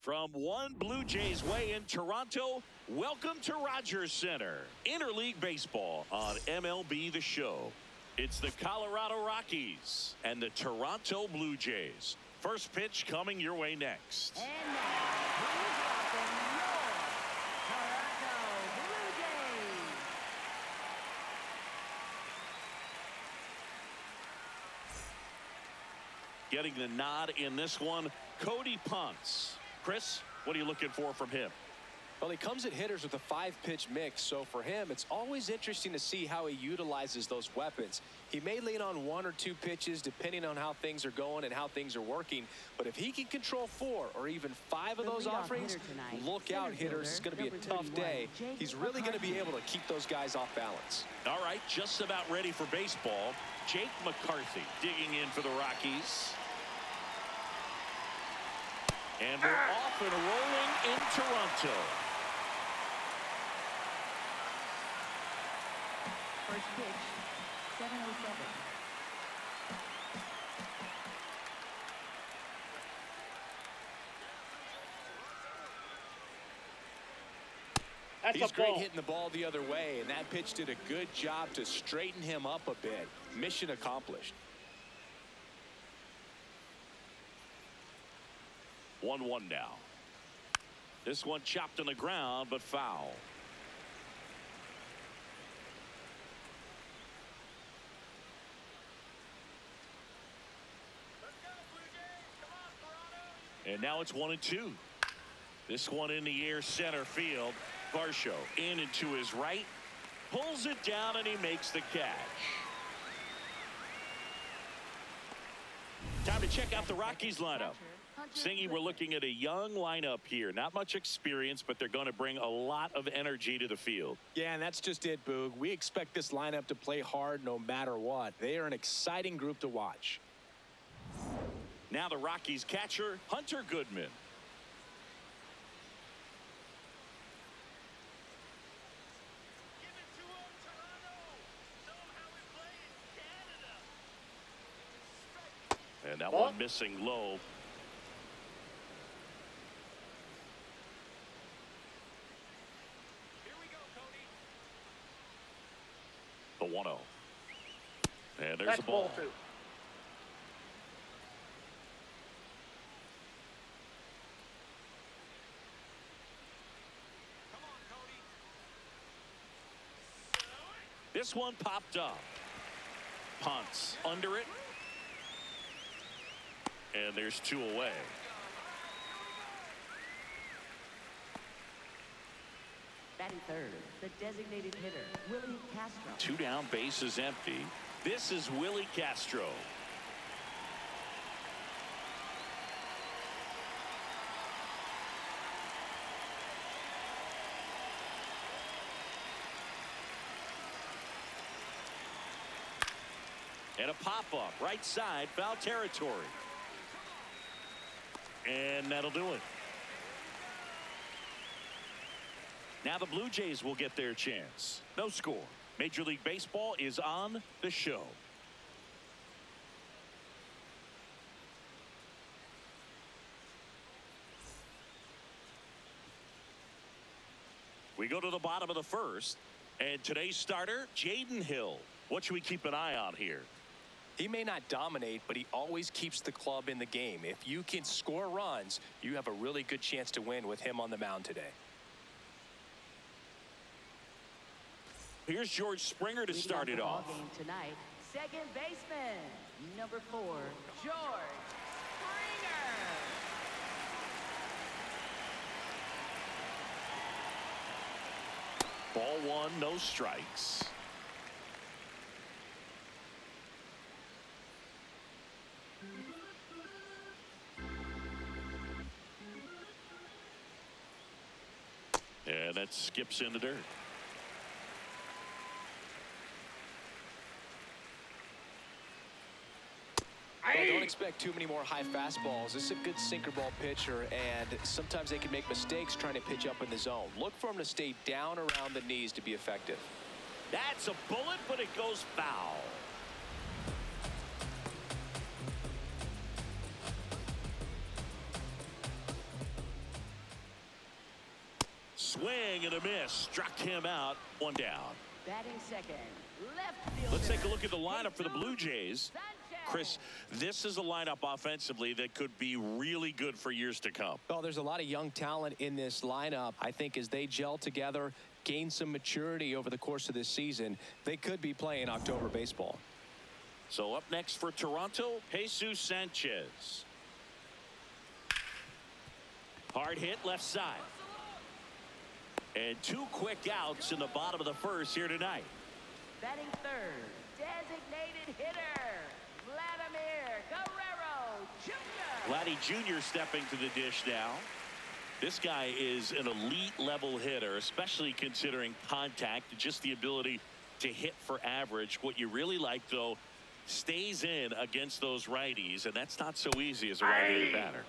From one Blue Jays way in Toronto, welcome to Rogers Center. Interleague Baseball on MLB The Show. It's the Colorado Rockies and the Toronto Blue Jays. First pitch coming your way next. And now, please welcome your Toronto Blue Jays. Getting the nod in this one, Cody Ponce. Chris, what are you looking for from him? Well, he comes at hitters with a 5-pitch mix, so for him, it's always interesting to see how he utilizes those weapons. He may lean on 1 or 2 pitches depending on how things are going and how things are working, but if he can control 4 or even 5 of those offerings, look out, hitters. It's going to be a tough day. He's really going to be able to keep those guys off balance. All right, just about ready for baseball. Jake McCarthy digging in for the Rockies. And we're off and rolling in Toronto. First pitch, 7:07. He's great hitting the ball the other way, and that pitch did a good job to straighten him up a bit. Mission accomplished. 1-1 now. This one chopped on the ground, but foul. And now it's 1-2. This one in the air, center field. Varsho in and to his right. Pulls it down, and he makes the catch. Time to check out the Rockies lineup. Singy, we're looking at a young lineup here. Not much experience, but they're going to bring a lot of energy to the field. Yeah, and that's just it, Boog. We expect this lineup to play hard no matter what. They are an exciting group to watch. Now the Rockies catcher, Hunter Goodman. And that one missing low. Here we go, Cody. The 1-0. And there's the ball. Too. Come on, Cody. This one popped up. Ponce under it. And there's 2 away. Batting third, the designated hitter, Willie Castro. 2 down, base is empty. This is Willie Castro. And a pop-up, right side, foul territory. And that'll do it. Now the Blue Jays will get their chance. No score. Major League Baseball is on the show. We go to the bottom of the first. And today's starter, Jaden Hill. What should we keep an eye on here? He may not dominate, but he always keeps the club in the game. If you can score runs, you have a really good chance to win with him on the mound today. Here's George Springer to start it off. Game tonight, second baseman, number 4, George Springer. Ball 1, no strikes. And that skips in the dirt. Well, don't expect too many more high fastballs. This is a good sinker ball pitcher, and sometimes they can make mistakes trying to pitch up in the zone. Look for him to stay down around the knees to be effective. That's a bullet, but it goes foul. swing and a miss. Struck him out. One down. Batting second, left fielder. Let's take a look at the lineup for the Blue Jays. Chris, this is a lineup offensively that could be really good for years to come. Well, there's a lot of young talent in this lineup. I think as they gel together, gain some maturity over the course of this season, they could be playing October baseball. So up next for Toronto, Jesus Sanchez. Hard hit left side. And 2 quick outs in the bottom of the first here tonight. Batting third, designated hitter, Vladimir Guerrero Jr. Vladdy Jr. stepping to the dish now. This guy is an elite level hitter, especially considering contact, just the ability to hit for average. What you really like, though, stays in against those righties, and that's not so easy as a right-handed batter.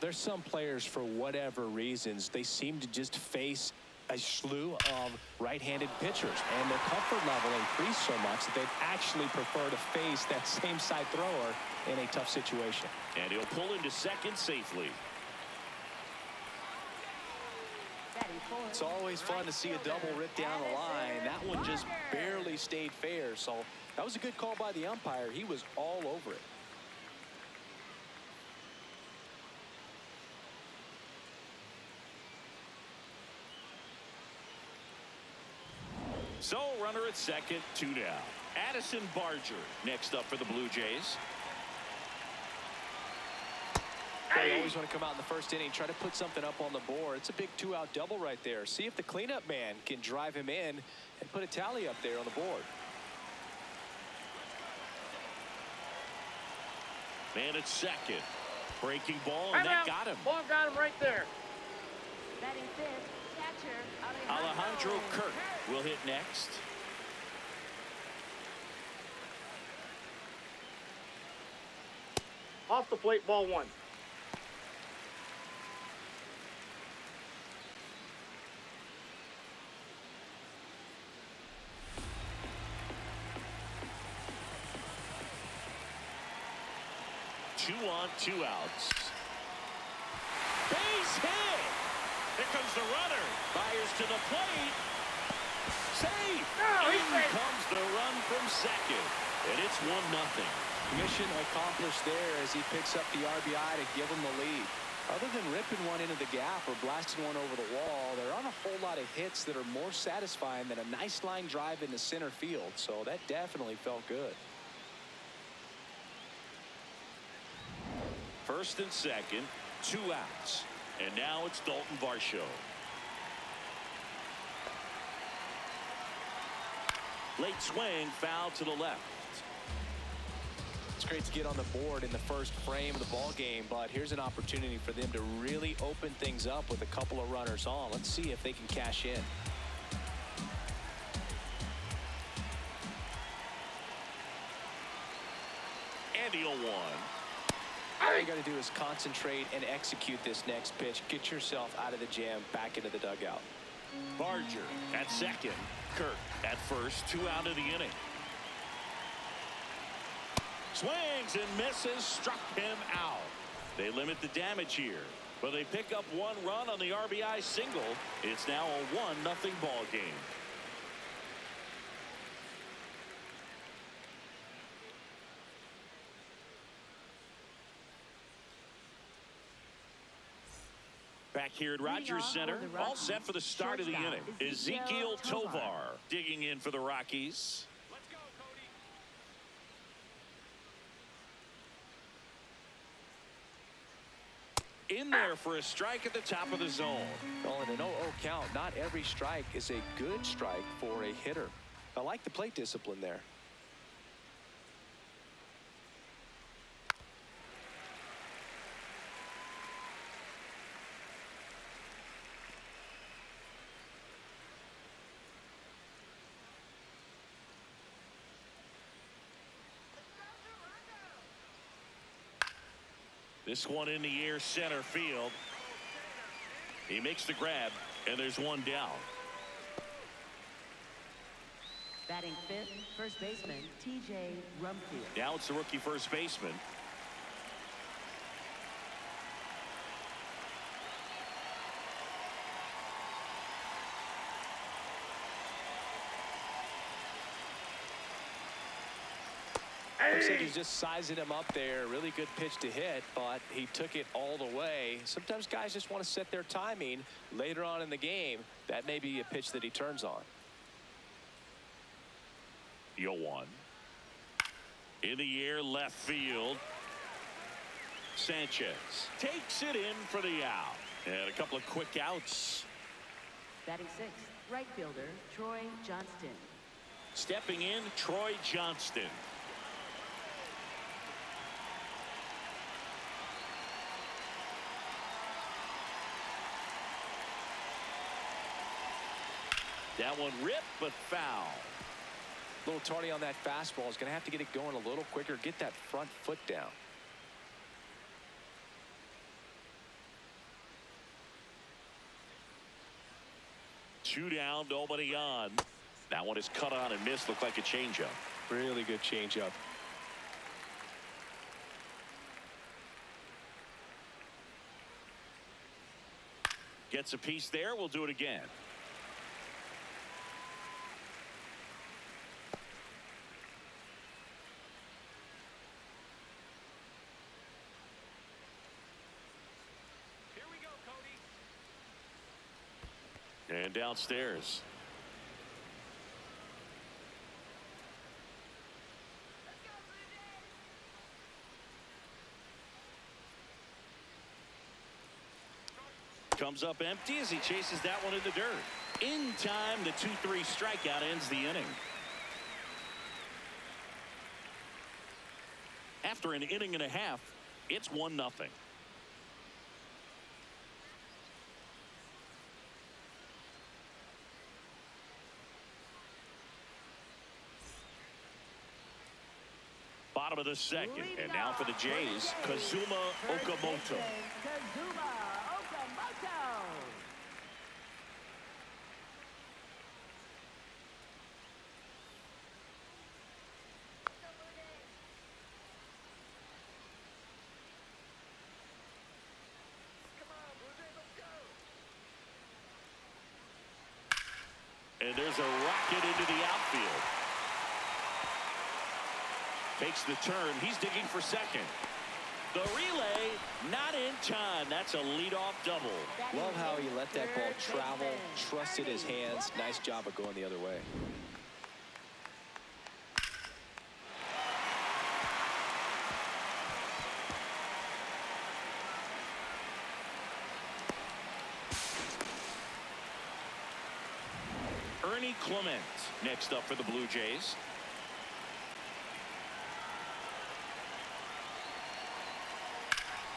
There's some players, for whatever reasons, they seem to just face a slew of right-handed pitchers, and their comfort level increased so much that they'd actually prefer to face that same side thrower in a tough situation. And he'll pull into second safely. It's always fun to see a double rip down the line. That one just barely stayed fair, so that was a good call by the umpire. He was all over it. So runner at second, 2 down. Addison Barger next up for the Blue Jays. They always want to come out in the first inning, try to put something up on the board. It's a big 2-out double right there. See if the cleanup man can drive him in and put a tally up there on the board. Man at second. Breaking ball, and that got him. Ball got him right there. Batting fifth, catcher Alejandro Kirk will hit next. Off the plate, ball 1. Two on, 2 outs. Base hit. Here comes the runner. Fires to the plate. Save. In comes the run from second. And it's 1-0. Mission accomplished there as he picks up the RBI to give him the lead. Other than ripping one into the gap or blasting one over the wall, there aren't a whole lot of hits that are more satisfying than a nice line drive into center field. So that definitely felt good. First and second, 2 outs. And now it's Dalton Varsho. Late swing, foul to the left. It's great to get on the board in the first frame of the ball game, but here's an opportunity for them to really open things up with a couple of runners on. Let's see if they can cash in. And the 0-1. All you got to do is concentrate and execute this next pitch. Get yourself out of the jam, back into the dugout. Barger at second. Kirk at first. 2 out of the inning. Swings and misses. Struck him out. They limit the damage here, but they pick up 1 run on the RBI single. It's now a 1-0 ball game. Back here at Rogers Center, all set for the start of the inning. Ezekiel Tovar digging in for the Rockies. Let's go, Cody. In there for a strike at the top of the zone. Well, in an 0-0 count, not every strike is a good strike for a hitter. I like the plate discipline there. This one in the air, center field. He makes the grab, and there's 1 down. Batting fifth, first baseman T.J. Rumfield. Now it's the rookie first baseman. Looks like he's just sizing him up there. Really good pitch to hit, but he took it all the way. Sometimes guys just want to set their timing later on in the game. That may be a pitch that he turns on. 0-1. In the air, left field. Sanchez takes it in for the out. And a couple of quick outs. Batting sixth, right fielder, Troy Johnston. Stepping in, Troy Johnston. That one ripped, but foul. A little tardy on that fastball. Is going to have to get it going a little quicker. Get that front foot down. Two down, nobody on. That one is cut on and missed. Looked like a changeup. Really good changeup. Gets a piece there. We'll do it again. Here we go, Cody. And downstairs. Comes up empty as he chases that one in the dirt. In time, the 2-3 strikeout ends the inning. After an inning and a half, it's 1-0. Bottom of the second, and now for the Jays, Kazuma Okamoto. And there's a rocket into the outfield. Takes the turn. He's digging for second. The relay not in time. That's a leadoff double. Love how he let that ball travel, trusted his hands. Nice job of going the other way. Ernie Clement next up for the Blue Jays.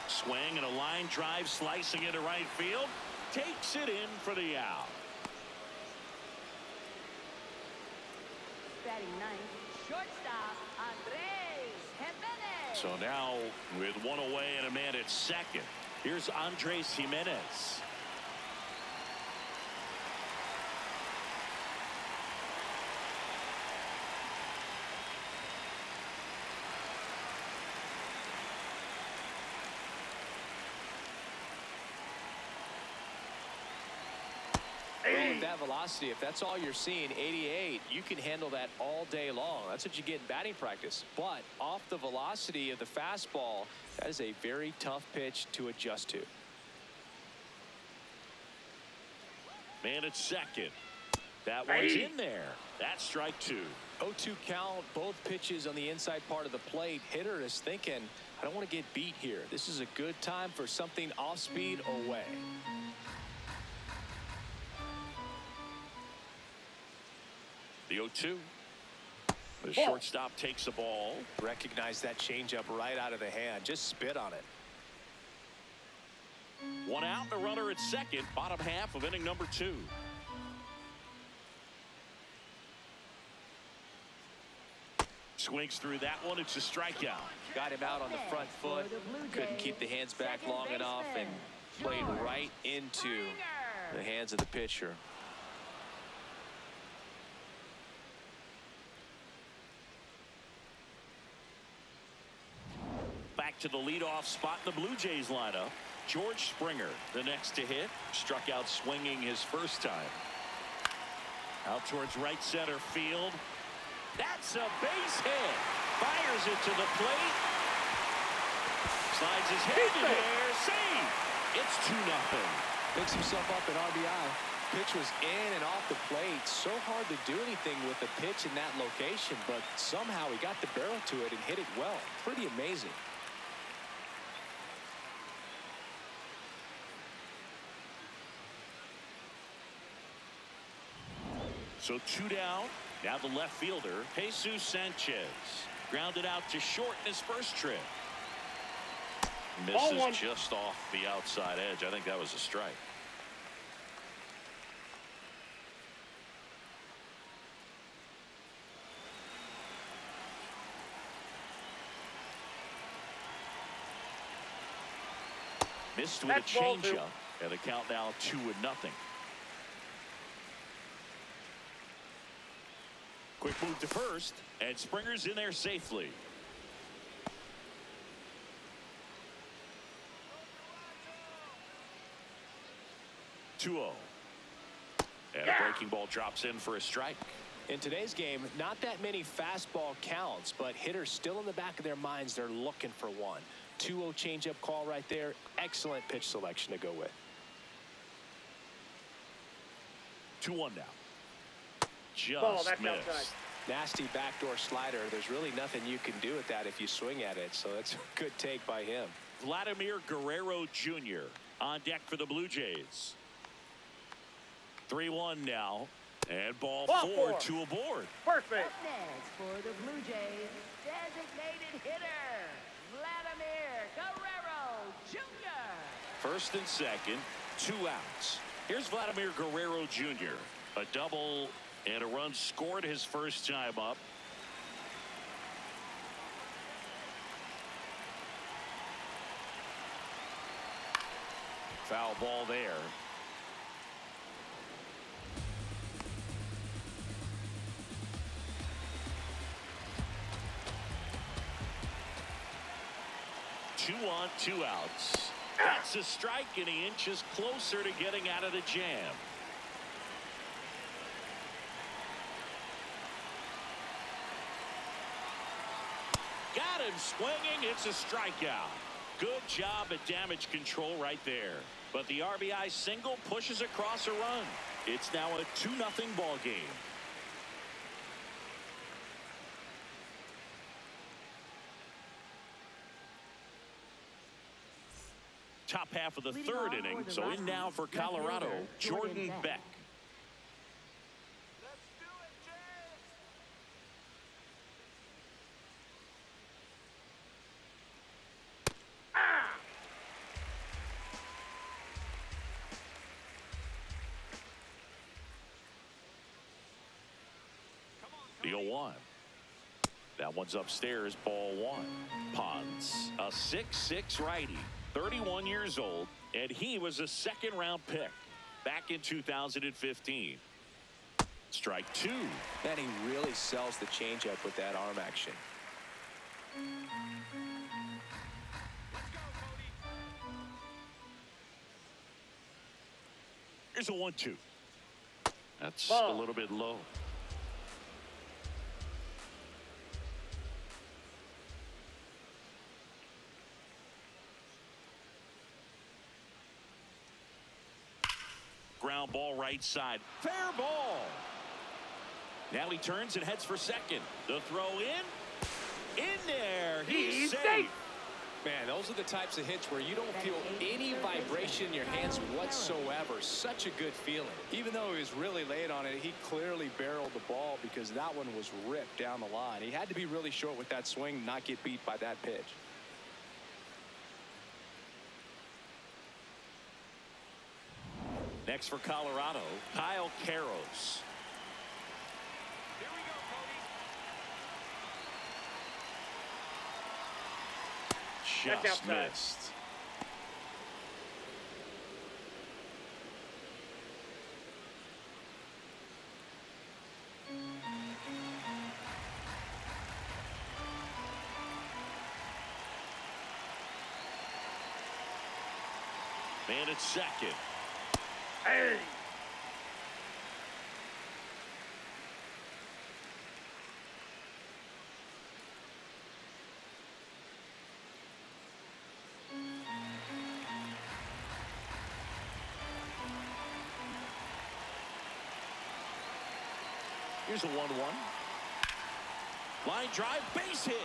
Swing and a line drive slicing into right field. Takes it in for the out. Batting ninth, shortstop, Andres Jimenez. So now with one away and a man at second, here's Andres Jimenez. Well, with that velocity, if that's all you're seeing, 88, you can handle that all day long. That's what you get in batting practice. But off the velocity of the fastball, that is a very tough pitch to adjust to. Man at second. That one's in there. That's strike two. 0-2 count, both pitches on the inside part of the plate. Hitter is thinking, I don't want to get beat here. This is a good time for something off speed away. The 0-2. The shortstop takes the ball. Recognize that changeup right out of the hand. Just spit on it. One out, the runner at second. Bottom half of inning number 2. Swings through that one. It's a strikeout. Got him out on the front foot. Couldn't keep the hands back long enough and played right into the hands of the pitcher. Back to the leadoff spot in the Blue Jays lineup. George Springer, the next to hit. Struck out swinging his first time. Out towards right center field. That's a base hit. Fires it to the plate. Slides his head in there. Save. It's 2-0. Picks himself up at RBI. Pitch was in and off the plate. So hard to do anything with the pitch in that location, but somehow he got the barrel to it and hit it well. Pretty amazing. So 2 down. Now the left fielder, Jesus Sanchez. Grounded out to short in his first trip. Misses just off the outside edge. I think that was a strike. Missed with a changeup, and the count now 2-0. Quick move to first, and Springer's in there safely. 2-0. And a breaking ball drops in for a strike. In today's game, not that many fastball counts, but hitters still in the back of their minds, they're looking for one. 2-0 changeup call right there. Excellent pitch selection to go with. 2-1 now. Just missed. Outside. Nasty backdoor slider. There's really nothing you can do with that if you swing at it, so that's a good take by him. Vladimir Guerrero Jr. on deck for the Blue Jays. 3-1 now. And ball four, 2 aboard. First base. Up next for the Blue Jays, designated hitter, Vladimir Guerrero Jr. First and second, 2 outs. Here's Vladimir Guerrero Jr. A double and a run scored his first time up. Foul ball there. Two on, 2 outs. That's a strike, and he inches closer to getting out of the jam. Got him swinging. It's a strikeout. Good job at damage control right there. But the RBI single pushes across a run. It's now a 2-0 ball game. Top half of the third inning. So in now for Colorado, Jordan Beck. The 0-1. That one's upstairs, ball 1. Ponds, a 6'6" righty, 31 years old, and he was a second-round pick back in 2015. Strike 2. And he really sells the changeup with that arm action. Here's a 1-2. That's a little bit low. Ground ball right side. Fair ball. Now he turns and heads for second. The throw in there. He's safe. Man, those are the types of hits where you don't feel any vibration in your hands whatsoever. Such a good feeling. Even though he was really late on it, he clearly barreled the ball because that one was ripped down the line. He had to be really short with that swing, not get beat by that pitch. Next for Colorado, Kyle Karros. Here we go, Cody. Just missed. Man at second. Hey. Here's a 1-1. Line drive, base hit.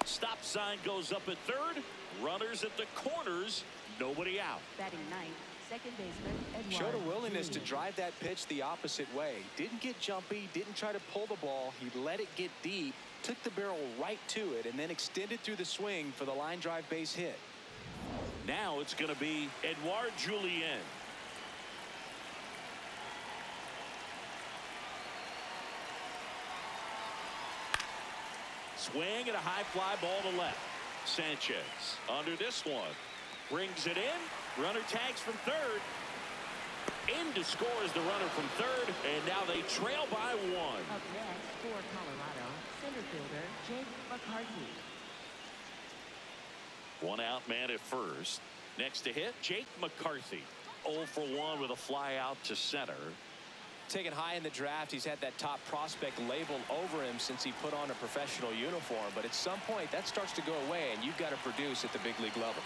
Stop sign goes up at third. Runners at the corners. Nobody out. Batting ninth, second baseman Edward. Showed a willingness to drive that pitch the opposite way. Didn't get jumpy, didn't try to pull the ball. He let it get deep, took the barrel right to it, and then extended through the swing for the line drive base hit. Now it's going to be Edouard Julien. Swing and a high fly ball to left. Sanchez under this one. Brings it in. Runner tags from third. In to score is the runner from third. And now they trail by 1. Up next for Colorado, center fielder Jake McCarthy. 1 out man at first. Next to hit, Jake McCarthy. 0 for 1 with a fly out to center. Taken high in the draft, he's had that top prospect label over him since he put on a professional uniform. But at some point, that starts to go away, and you've got to produce at the big league level.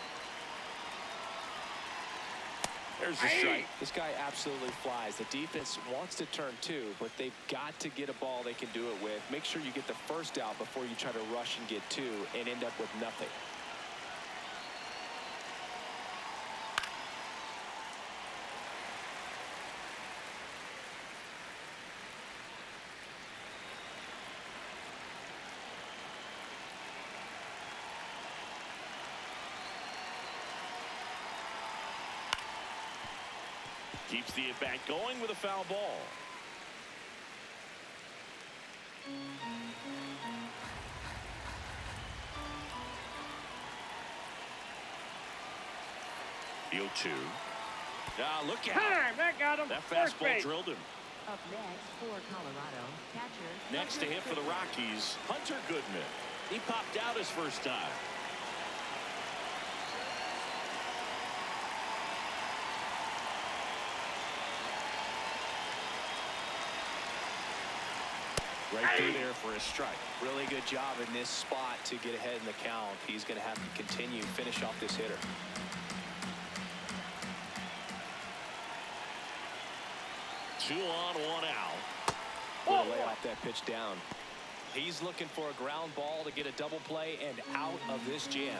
There's the strike. This guy absolutely flies. The defense wants to turn two, but they've got to get a ball they can do it with. Make sure you get the first out before you try to rush and get two and end up with nothing. Keeps the at-bat going with a foul ball. The 0-2. Ah, look out. That got him. That First fastball base. drilled him. Up next for Colorado, catcher. Next to hit for the Rockies, Hunter Goodman. He popped out his first time. Right through there for a strike. Really good job in this spot to get ahead in the count. He's going to have to continue, finish off this hitter. Two on, 1 out. Will lay off that pitch down. He's looking for a ground ball to get a double play and out of this jam.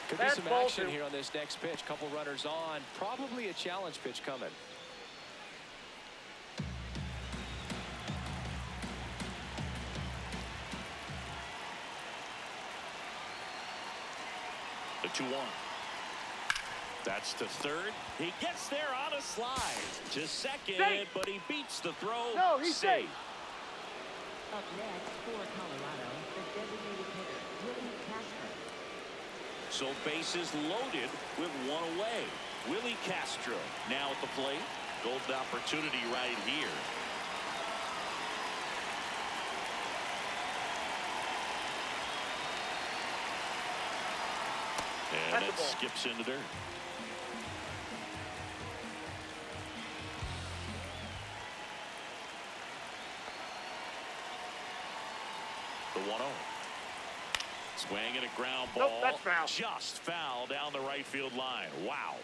Could be some action here on this next pitch. Couple runners on. Probably a challenge pitch coming. The 2-1. That's to third. He gets there on a slide. To second, Safe. but he beats the throw. No, he's safe. Up next for Colorado, the designated hitter, Willie Castro. So bases loaded with 1 away. Willie Castro now at the plate. Golden opportunity right here. And it skips into dirt. The 1-0. Swing and a ground ball. Nope, that's foul. Just foul down the right field line. Wow.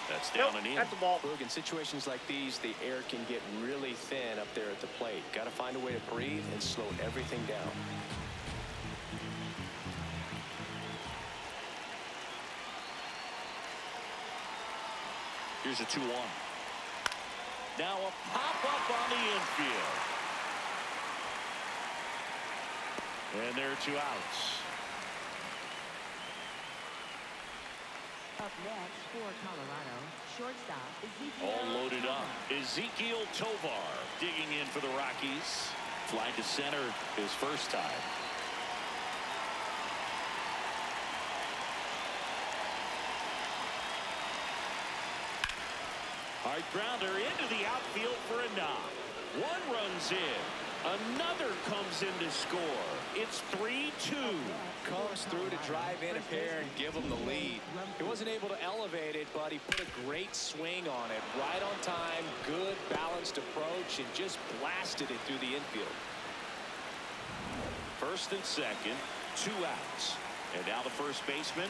That's down and in. That's the ball. Look, in situations like these, the air can get really thin up there at the plate. Got to find a way to breathe and slow everything down. Here's a 2-1. Now a pop-up on the infield. And there are 2 outs. Up next for Colorado, shortstop Ezekiel. All loaded up. Ezekiel Tovar digging in for the Rockies. Fly to center his first time. Hard grounder into the outfield for a knock. 1 runs in. Another comes in to score. It's 3-2. Comes through to drive in a pair and give them the lead. He wasn't able to elevate it, but he put a great swing on it. Right on time, good balanced approach, and just blasted it through the infield. First and second, 2 outs. And now the first baseman.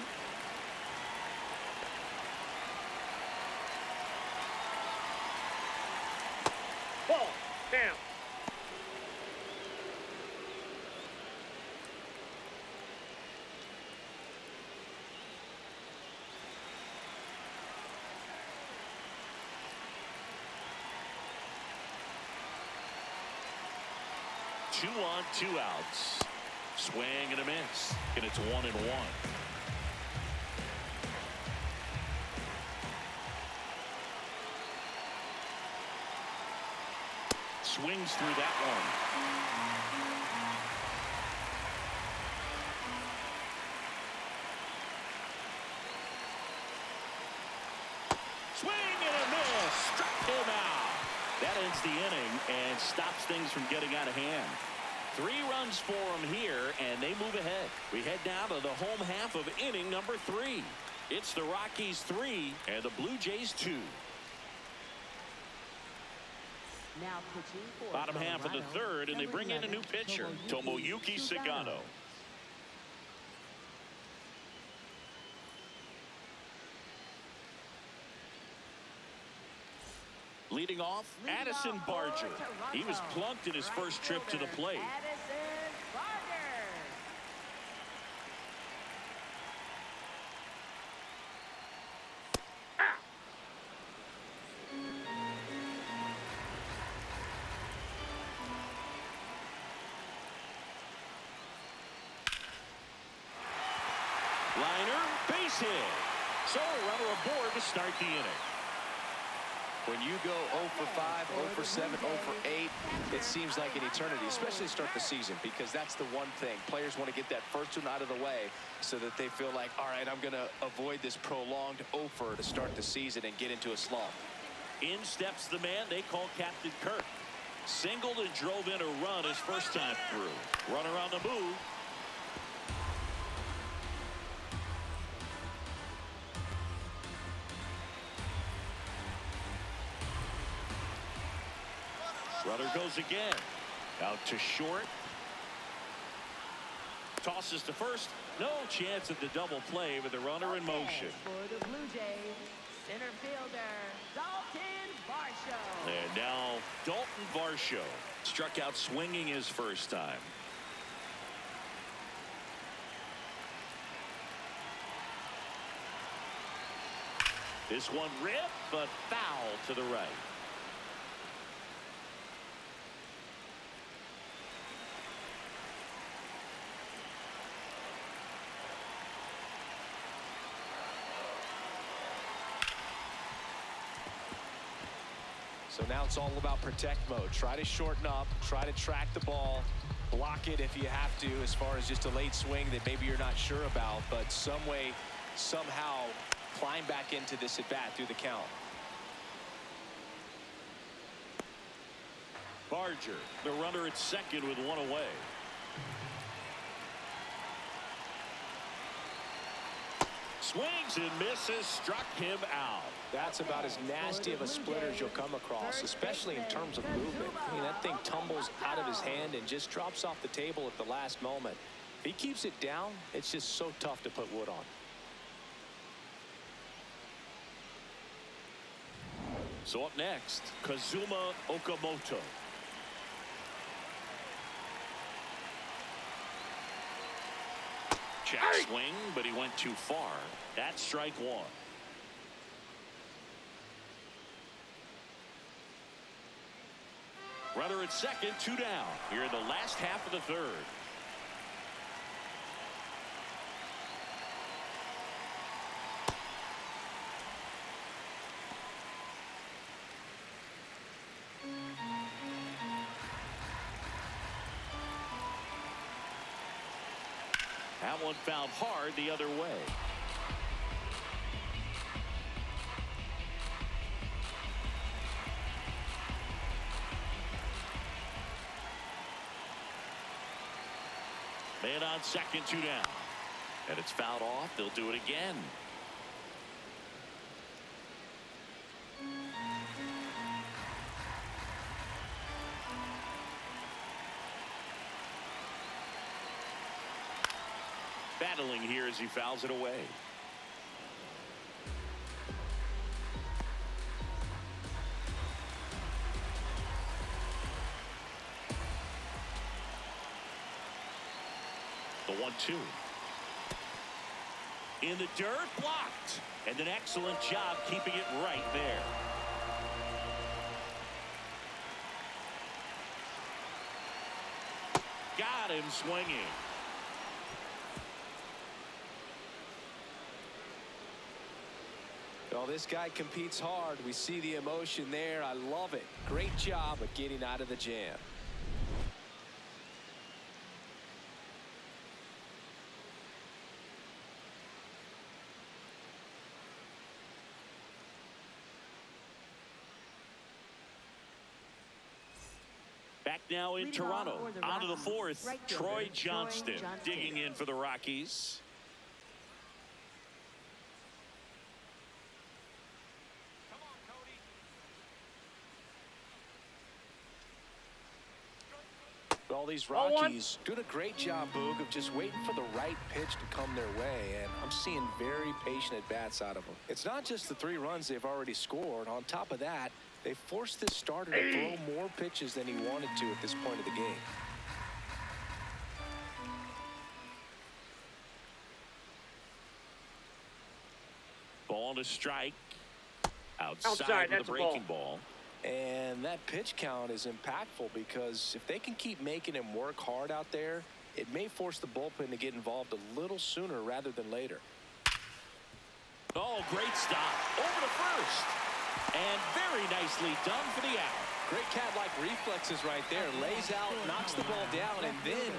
Ball. Down. Two on, 2 outs. Swing and a miss. And it's 1-1. Swings through that one. Swing and a miss. Struck him out. That ends the inning and stops things from getting out of hand. 3 runs for them here, and they move ahead. We head down to the home half of inning number 3. It's the Rockies 3 and the Blue Jays 2. Now pitching for Bottom half of the third, and they bring in a new pitcher, Tomoyuki Sagano. Leading off, Addison Barger. He was plunked in his first trip to the plate. Addison Barger. Liner, base hit. So a runner aboard to start the inning. When you go 0 for 5, 0 for 7, 0 for 8, it seems like an eternity, especially to start the season, because that's the one thing. Players want to get that first one out of the way so that they feel like, all right, I'm going to avoid this prolonged 0 for to start the season and get into a slump. In steps the man they call Captain Kirk. Singled and drove in a run his first time through. Runner on the move. Runner goes again. Out to short. Tosses to first. No chance at the double play with the runner in motion. For the Blue Jays, center fielder, Dalton Varsho. And now Dalton Varsho struck out swinging his first time. This one ripped, but foul to the right. So now it's all about protect mode. Try to shorten up, try to track the ball, block it if you have to, as far as just a late swing that maybe you're not sure about, but some way, somehow climb back into this at bat through the count. Barger, the runner at second with 1 away. Swings and misses, struck him out. That's about as nasty of a splitter as you'll come across, especially in terms of movement. I mean, that thing tumbles out of his hand and just drops off the table at the last moment. If he keeps it down, it's just so tough to put wood on. So up next, Kazuma Okamoto. Check swing, but he went too far. That's strike 1. Runner at second, 2 down. Here in the last half of the third. That one fouled hard the other way. on second, 2 down. And it's fouled off. They'll do it again. Battling here as he fouls it away. The 1-2. In the dirt, blocked. And an excellent job keeping it right there. Got him swinging. Well, this guy competes hard. We see the emotion there. I love it. Great job of getting out of the jam. Back now in Toronto. On to the fourth. Troy Johnston digging in for the Rockies. Well, these Rockies doing a great job, Boog, of just waiting for the right pitch to come their way, and I'm seeing very patient at-bats out of them. It's not just the 3 runs they've already scored. On top of that, they forced this starter to throw more pitches than he wanted to at this point of the game. Ball to strike. Outside with the breaking ball. And that pitch count is impactful because if they can keep making him work hard out there, it may force the bullpen to get involved a little sooner rather than later. Oh, great stop. Over to first. And very nicely done for the out. Great cat-like reflexes right there. Lays out, knocks the ball down, and then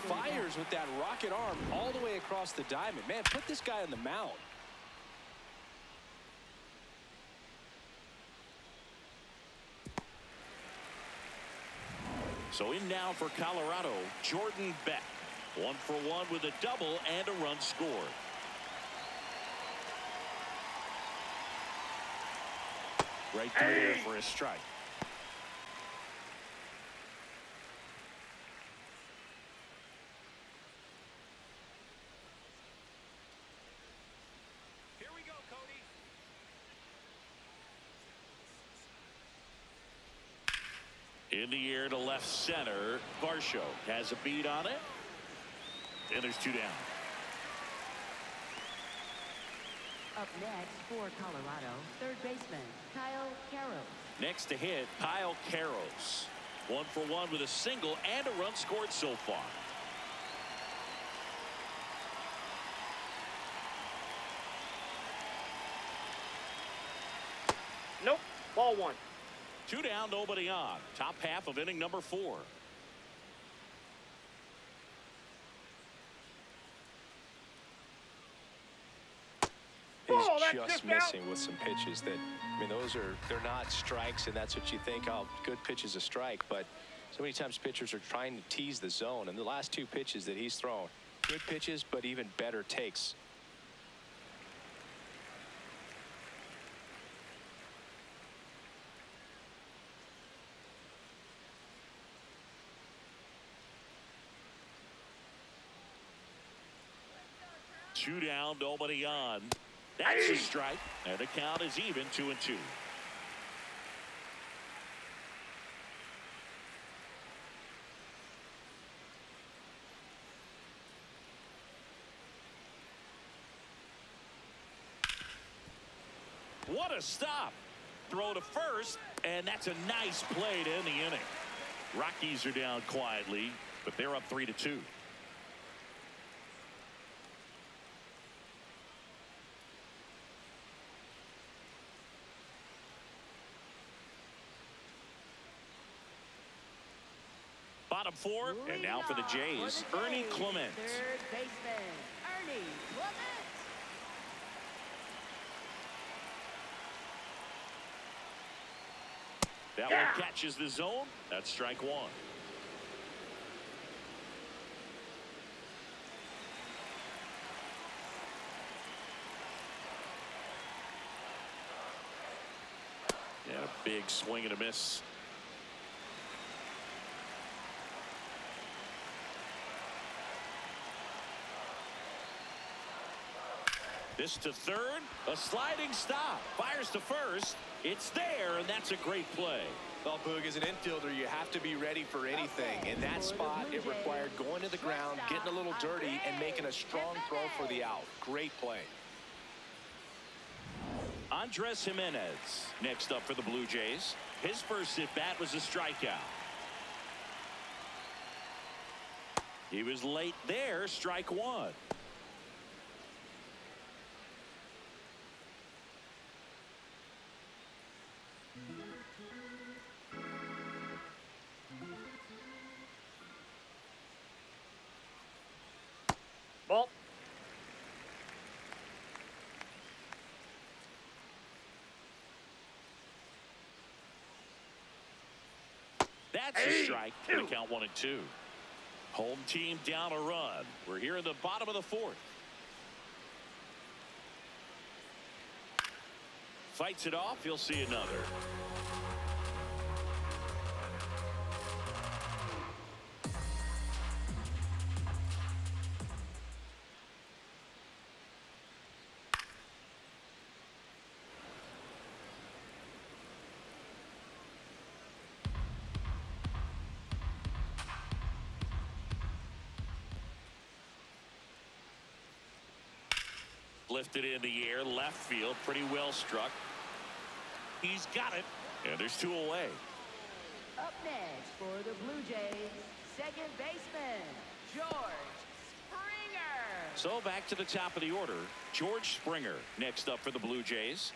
fires with that rocket arm all the way across the diamond. Man, put this guy on the mound. So in now for Colorado, Jordan Beck. 1 for 1 with a double and a run scored. Right there for a strike. Here we go, Cody. In the air to left center. Varsho has a beat on it. And there's 2 down. Up next for Colorado, third baseman Kyle Caro. Next to hit, Kyle Caros. 1 for 1 with a single and a run scored so far. Nope. Ball 1. 2 down, nobody on. Top half of inning number 4. He's just missing with some pitches that, I mean, they're not strikes, and that's what you think, oh, good pitch is a strike, but so many times pitchers are trying to tease the zone, and the last 2 pitches that he's thrown, good pitches, but even better takes. Two down, nobody on. That's a strike, and the count is even 2-2. What a stop. Throw to first, and that's a nice play to end the inning. Rockies are down quietly, but they're up 3-2. Bottom 4, and now for the Jays, Ernie Clement. Third baseman Ernie Clement. That one catches the zone. That's strike 1. Big swing and a miss. This to third, a sliding stop, fires to first. It's there, and that's a great play. Well, Boog, as an infielder, you have to be ready for anything. In that spot, it required going to the ground, getting a little dirty, and making a strong throw for the out. Great play. Andres Jimenez next up for the Blue Jays. His first at-bat was a strikeout. He was late there, strike one. Ball. That's a strike. Gonna count 1-2. Home team down a run. We're here in the bottom of the fourth. Fights it off. You'll see another. Lifted in the air, left field, pretty well struck. He's got it, and there's two away. Up next for the Blue Jays, second baseman, George Springer. So back to the top of the order, George Springer next up for the Blue Jays.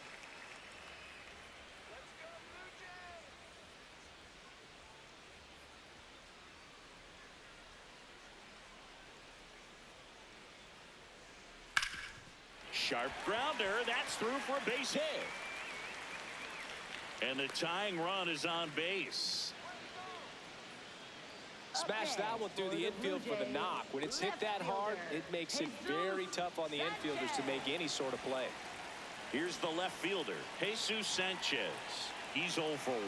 Sharp grounder, that's through for a base hit. And the tying run is on base. Smash that one through the infield for the knock. When it's hit that hard, it makes it very tough on the infielders to make any sort of play. Here's the left fielder, Jesus Sanchez. He's 0 for 1.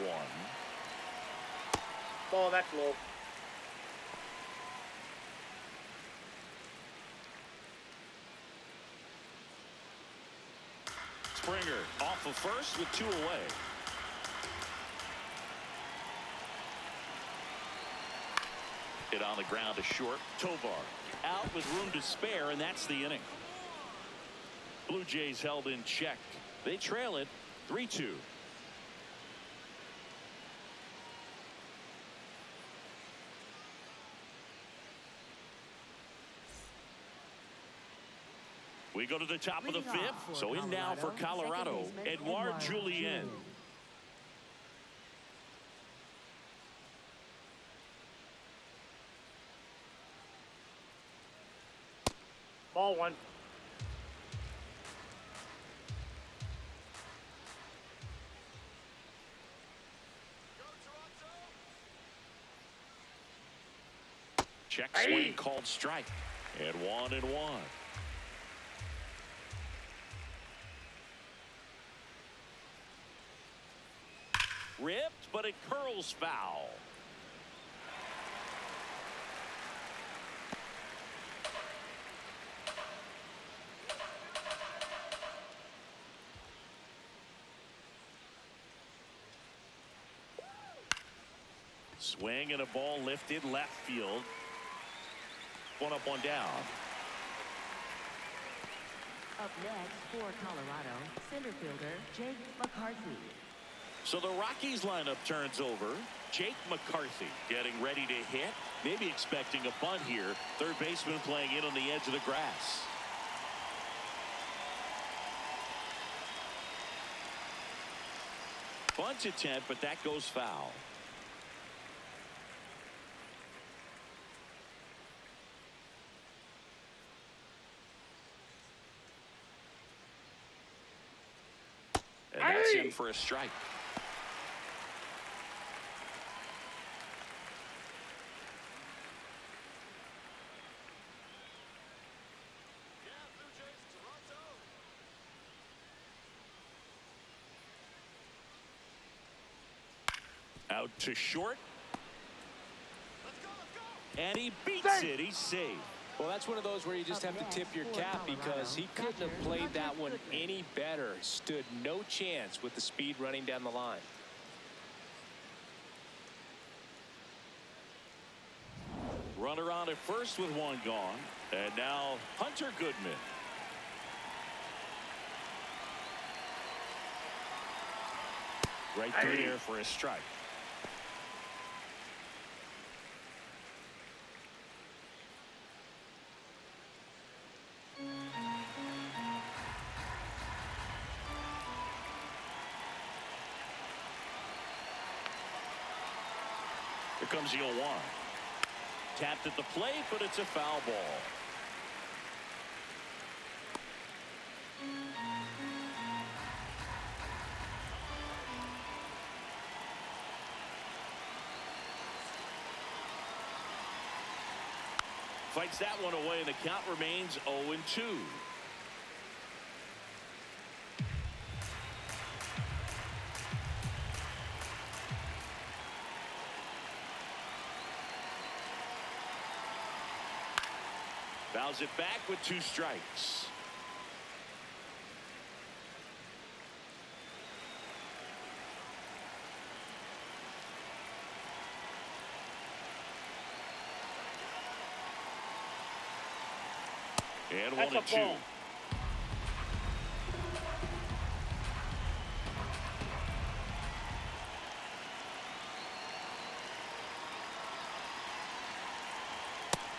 Ball, that's low. Springer off of first with 2 away. Hit on the ground to short. Tovar out with room to spare, and that's the inning. Blue Jays held in check. They trail it 3-2. We go to the top of the fifth. So in now for Colorado, Edouard Julien. Ball one. Check swing called strike. And 1-1. Ripped, but it curls foul. Swing and a ball lifted left field. 1 up, 1 down. Up next for Colorado, center fielder Jake McCarthy. So the Rockies lineup turns over. Jake McCarthy getting ready to hit. Maybe expecting a bunt here. Third baseman playing in on the edge of the grass. Bunt attempt, but that goes foul. And that's in for a strike. Out to short. And he beats it. He's safe. Well, that's one of those where you just have to tip your cap because he couldn't have played that one any better. Stood no chance with the speed running down the line. Runner on at first with one gone. And now Hunter Goodman. Right through there for a strike. Here comes the 0-1. Tapped at the plate, but it's a foul ball. Fights that one away, and the count remains 0-2. Fouls it back with 2 strikes. And 1-2.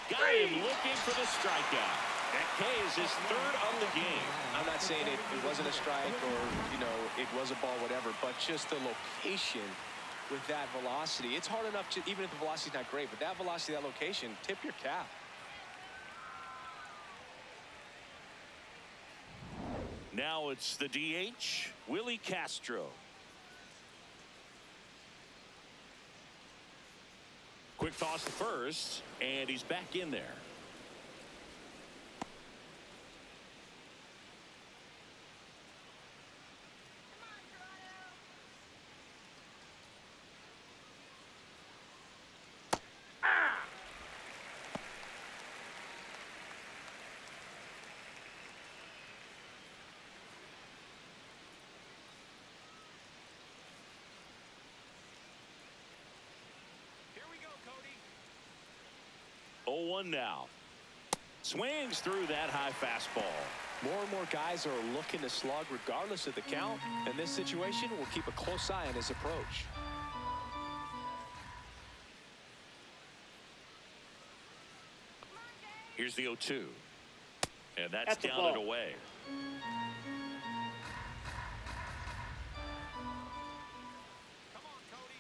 Got him looking for the strikeout. That K is his 3rd of the game. I'm not saying it wasn't a strike or, it was a ball, whatever, but just the location with that velocity. It's hard enough to, even if the velocity's not great, but that velocity, that location, tip your cap. Now it's the DH, Willie Castro. Quick toss to first, and he's back in there. Here we go, Cody. 0-1 now. Swings through that high fastball. More and more guys are looking to slug regardless of the count. In this situation, we'll keep a close eye on his approach. Here's the 0-2. And that's down and away. Come on, Cody.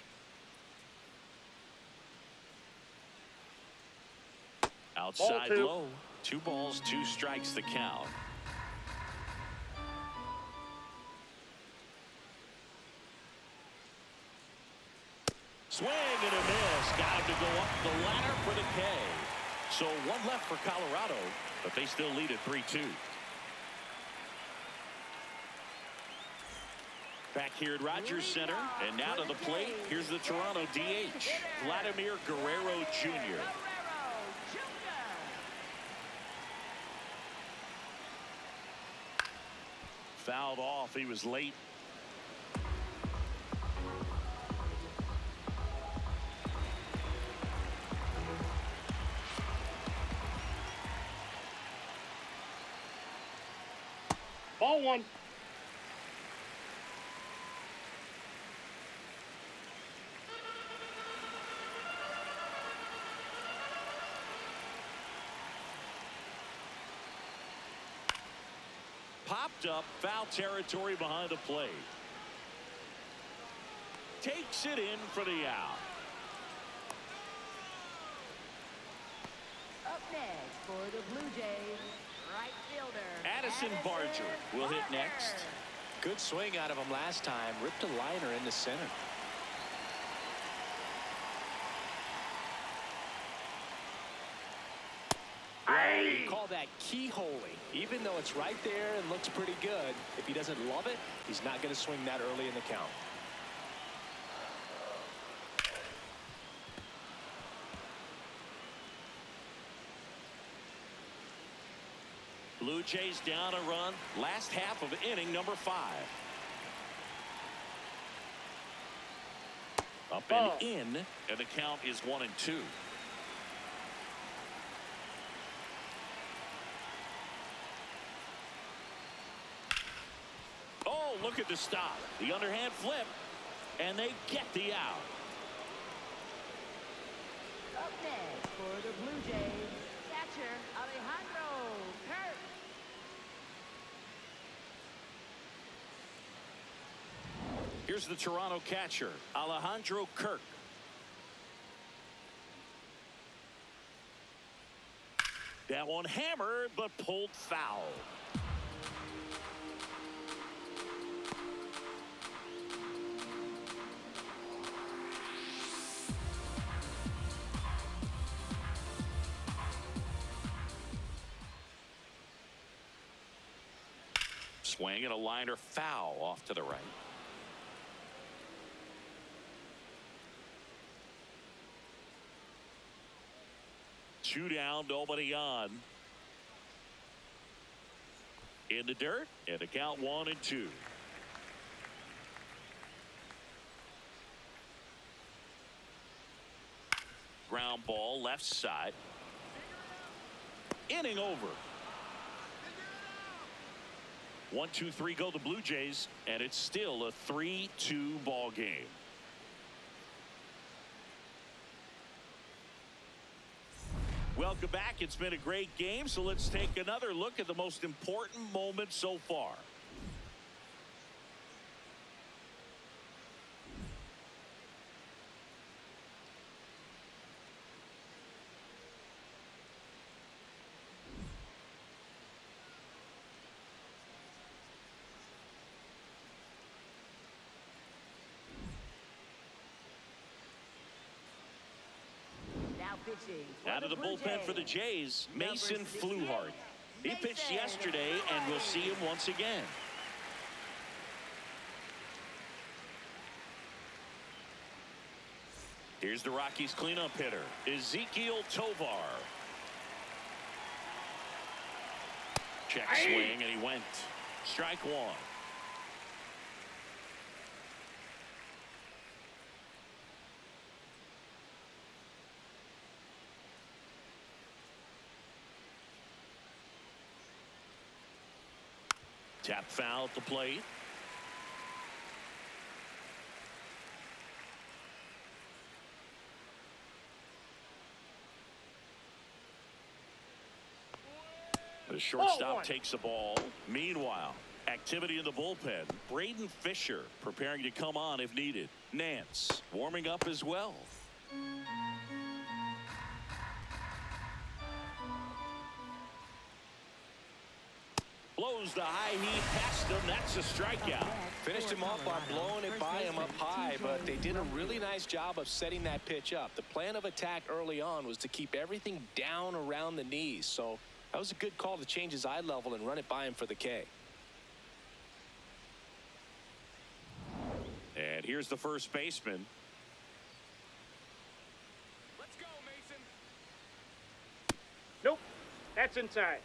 Outside Ball 2. low. 2 balls, 2 strikes the count. Swing and a miss. Got him to go up the ladder for the K. So 1 left for Colorado, but they still lead at 3-2. Back here at Rogers Center, and now to the plate, here's the Toronto DH, Vladimir Guerrero Jr. Fouled off. He was late. Ball 1. Popped up, foul territory behind the plate. Takes it in for the out. Up next for the Blue Jays, right fielder Addison Barger will hit next. Good swing out of him last time. Ripped a liner into center. We call that keyholing. Even though it's right there and looks pretty good, if he doesn't love it, he's not going to swing that early in the count. Blue Jays down a run. Last half of inning number 5. Up and in, and the count is 1-2. Oh, look at the stop. The underhand flip, and they get the out. Up next for the Blue Jays, catcher Alejandro Kirk. Here's the Toronto catcher, Alejandro Kirk. That one hammered, but pulled foul. Swing and a liner foul off to the right. Two down, nobody on. In the dirt, and the count 1-2. Ground ball left side. Inning over. 1-2-3 go the Blue Jays, and it's still a 3-2 ball game. Welcome back. It's been a great game, so let's take another look at the most important moment so far. Out of the bullpen for the Jays, Mason Fluhardt. He pitched yesterday, and we'll see him once again. Here's the Rockies cleanup hitter, Ezequiel Tovar. Check swing, and he went. Strike one. Tap foul at the plate. The shortstop takes the ball. Meanwhile, activity in the bullpen. Braden Fisher preparing to come on if needed. Nance warming up as well. Blows the high heat past him. That's a strikeout. Finished him off by blowing it by him up high, but they did a really nice job of setting that pitch up. The plan of attack early on was to keep everything down around the knees, so that was a good call to change his eye level and run it by him for the K. And here's the first baseman. Let's go, Mason. Nope, that's inside.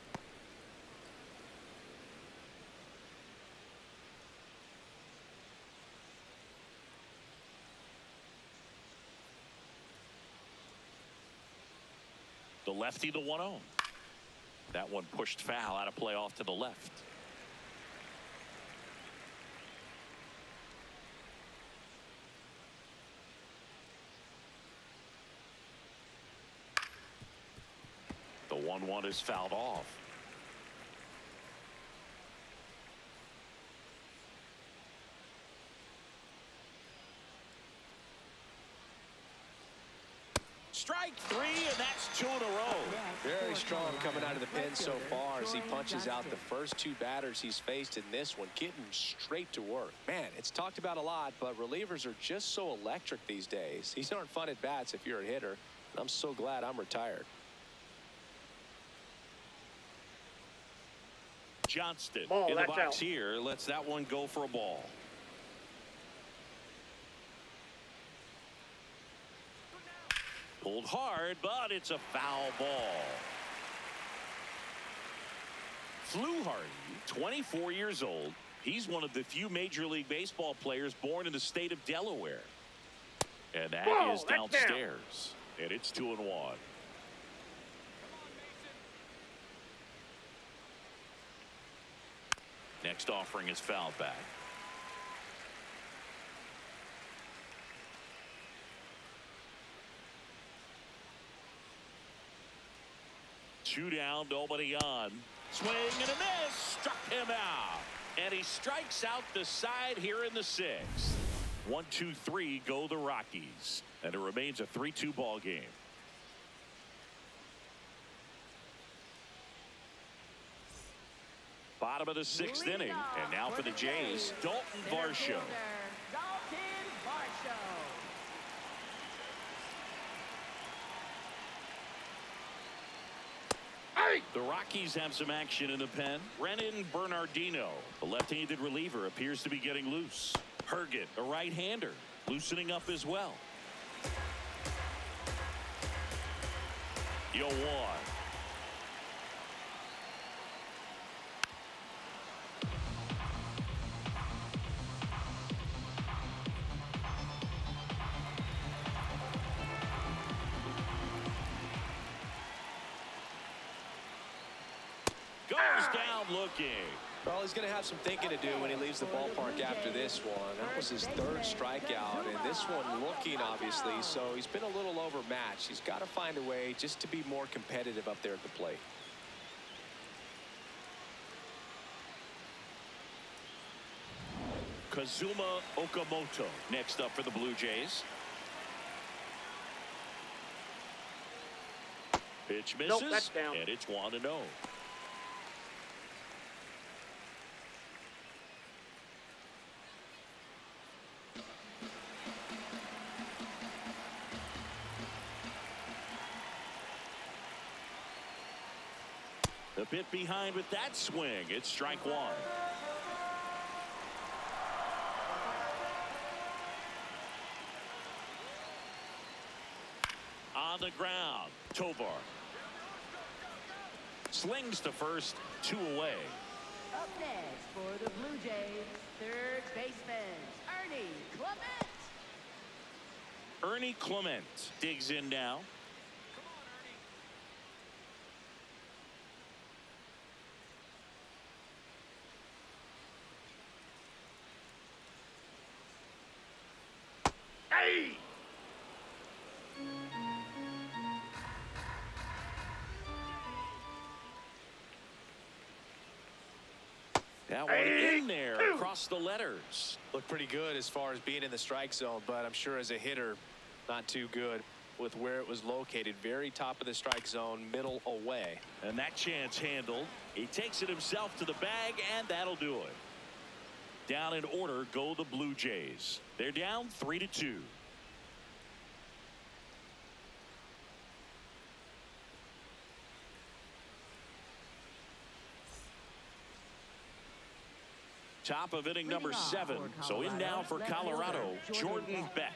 The lefty, the 1-0. That one pushed foul, out of play off to the left. The 1-1 is fouled off. Strike three, and that's 2 in a row. Very strong coming out of the pen so far as he punches out the first 2 batters he's faced in this one, getting straight to work. Man, it's talked about a lot, but relievers are just so electric these days. These aren't fun at bats if you're a hitter. I'm so glad I'm retired. Johnston Ball, in the box out. here lets that one go for a ball. Pulled hard, but it's a foul ball. Fluharty, 24 years old. He's one of the few Major League Baseball players born in the state of Delaware. And that is downstairs. And it's 2-1. Next offering is fouled back. Two down, nobody on. Swing and a miss. Struck him out. And he strikes out the side here in the sixth. 1-2-3 go the Rockies. And it remains a 3-2 ball game. Bottom of the sixth inning. And now for the Jays, Dalton Varsho. Dalton Varsho. The Rockies have some action in the pen. Renan Bernardino, the left-handed reliever, appears to be getting loose. Herget, a right-hander, loosening up as well. 0-1. Goes down looking. Well, he's going to have some thinking to do when he leaves the ballpark after this one. That was his third strikeout, and this one looking, obviously, so he's been a little overmatched. He's got to find a way just to be more competitive up there at the plate. Kazuma Okamoto next up for the Blue Jays. Pitch misses, Nope, that's down. and it's 1-0. A bit behind with that swing. It's strike one. On the ground, Tovar slings to first, 2 away. Up next for the Blue Jays, third baseman, Ernie Clement. Ernie Clement digs in now. Hey! That one in there across the letters. Looked pretty good as far as being in the strike zone, but I'm sure as a hitter, not too good with where it was located. Very top of the strike zone, middle away. And that chance handled. He takes it himself to the bag, and that'll do it. Down in order go the Blue Jays. They're down 3-2. Top of inning number 7. So in now for Colorado, Jordan Beck.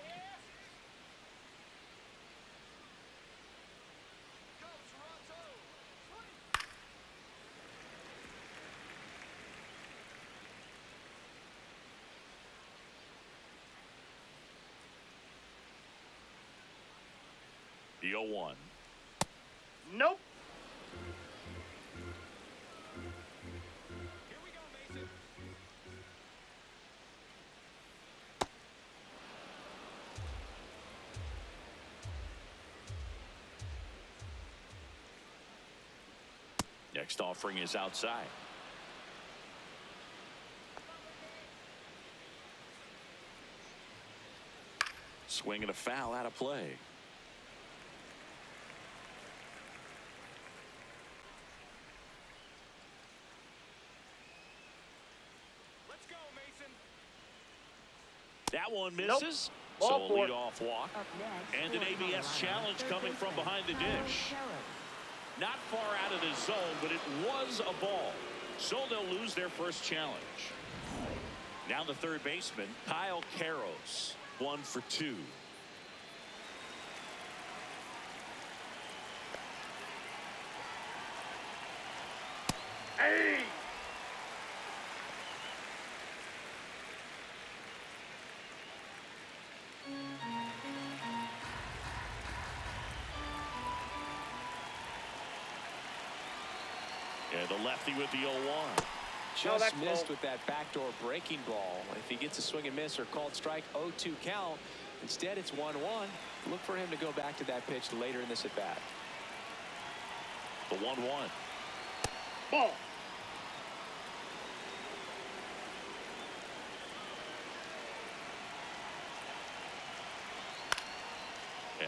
The 0-1. Nope. Here we go, Mason. Next offering is outside. Swing and a foul out of play. Let's go, Mason. That one misses. Nope. So Ball a four. leadoff walk. Up next And an for ABS Colorado, challenge third coming from baseman, behind the Kyle dish. Sherritt. Not far out of the zone, but it was a ball. So they'll lose their first challenge. Now the third baseman, Kyle Karros, 1 for 2. Hey! And the lefty with the 0-1. Just that's missed low. with that backdoor breaking ball. If he gets a swing and miss or called strike, 0-2 count. Instead, it's 1-1. Look for him to go back to that pitch later in this at bat. The 1-1. Ball.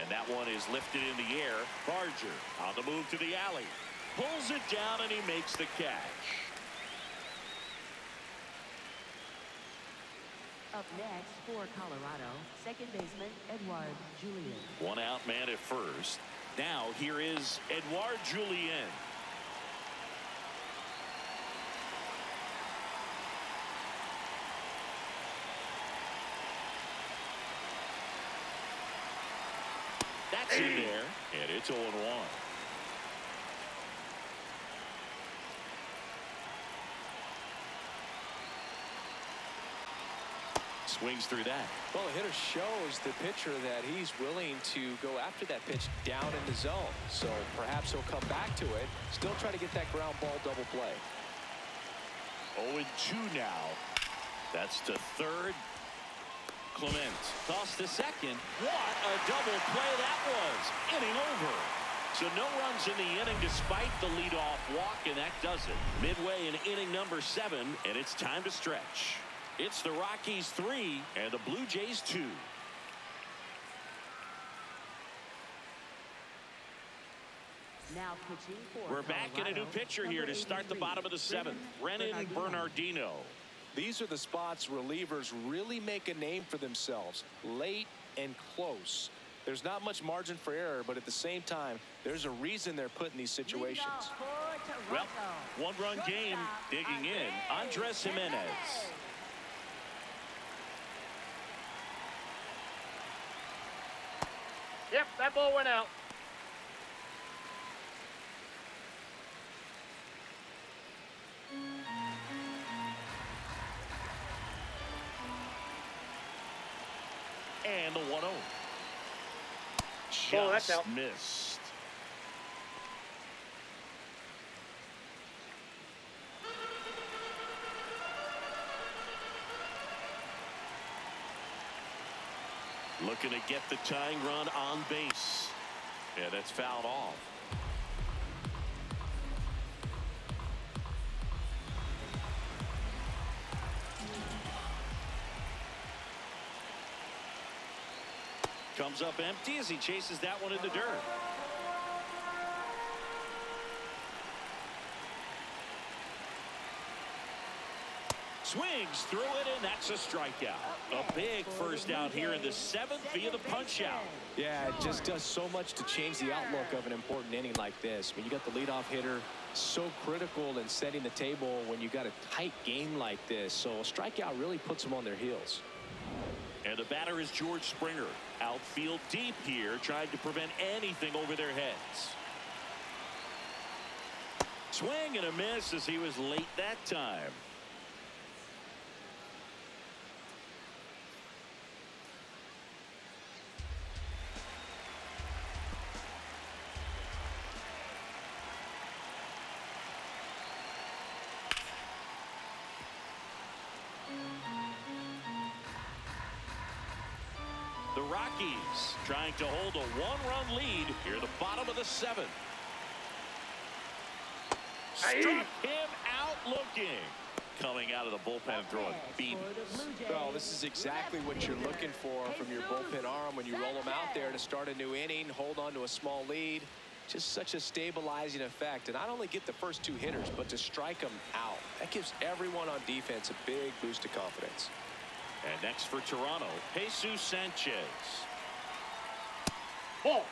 And that one is lifted in the air. Barger on the move to the alley. Pulls it down and he makes the catch. Up next for Colorado, second baseman Edouard Julien. One out man at first. Now here is Edouard Julien. That's in there, and it's 0-1. Swings through that. Well, the hitter shows the pitcher that he's willing to go after that pitch down in the zone. So perhaps he'll come back to it. Still try to get that ground ball double play. 0-2 now. That's to third. Clement tossed to second. What a double play that was. Inning over. So no runs in the inning despite the leadoff walk, and that does it. Midway in inning number 7, and it's time to stretch. It's the Rockies 3 and the Blue Jays 2. Now pitching for We're back in a new Colorado, pitcher here to start the 83, bottom of the 7th. Brennan Bernardino. These are the spots relievers really make a name for themselves. Late and close. There's not much margin for error, but at the same time, there's a reason they're put in these situations. Well, one-run game digging in. Andres Jimenez. Yep, that ball went out. And the 1-0. Oh, that's Just out. missed. Looking to get the tying run on base. Yeah, that's fouled off. Comes up empty as he chases that one in the dirt. Swings through it, and that's a strikeout. A big first out here in the 7th via the punch out. Yeah, it just does so much to change the outlook of an important inning like this. When you got the leadoff hitter, so critical in setting the table when you got a tight game like this. So a strikeout really puts them on their heels. And the batter is George Springer. Outfield deep here, trying to prevent anything over their heads. Swing and a miss as he was late that time. The Rockies trying to hold a one-run lead here at the bottom of the 7th. Struck him out looking. Coming out of the bullpen throwing beat. Well, this is exactly what you're looking for from your bullpen arm when you roll them out there to start a new inning, hold on to a small lead. Just such a stabilizing effect. And not only get the first 2 hitters, but to strike them out. That gives everyone on defense a big boost of confidence. And next for Toronto, Jesus Sanchez. Ball.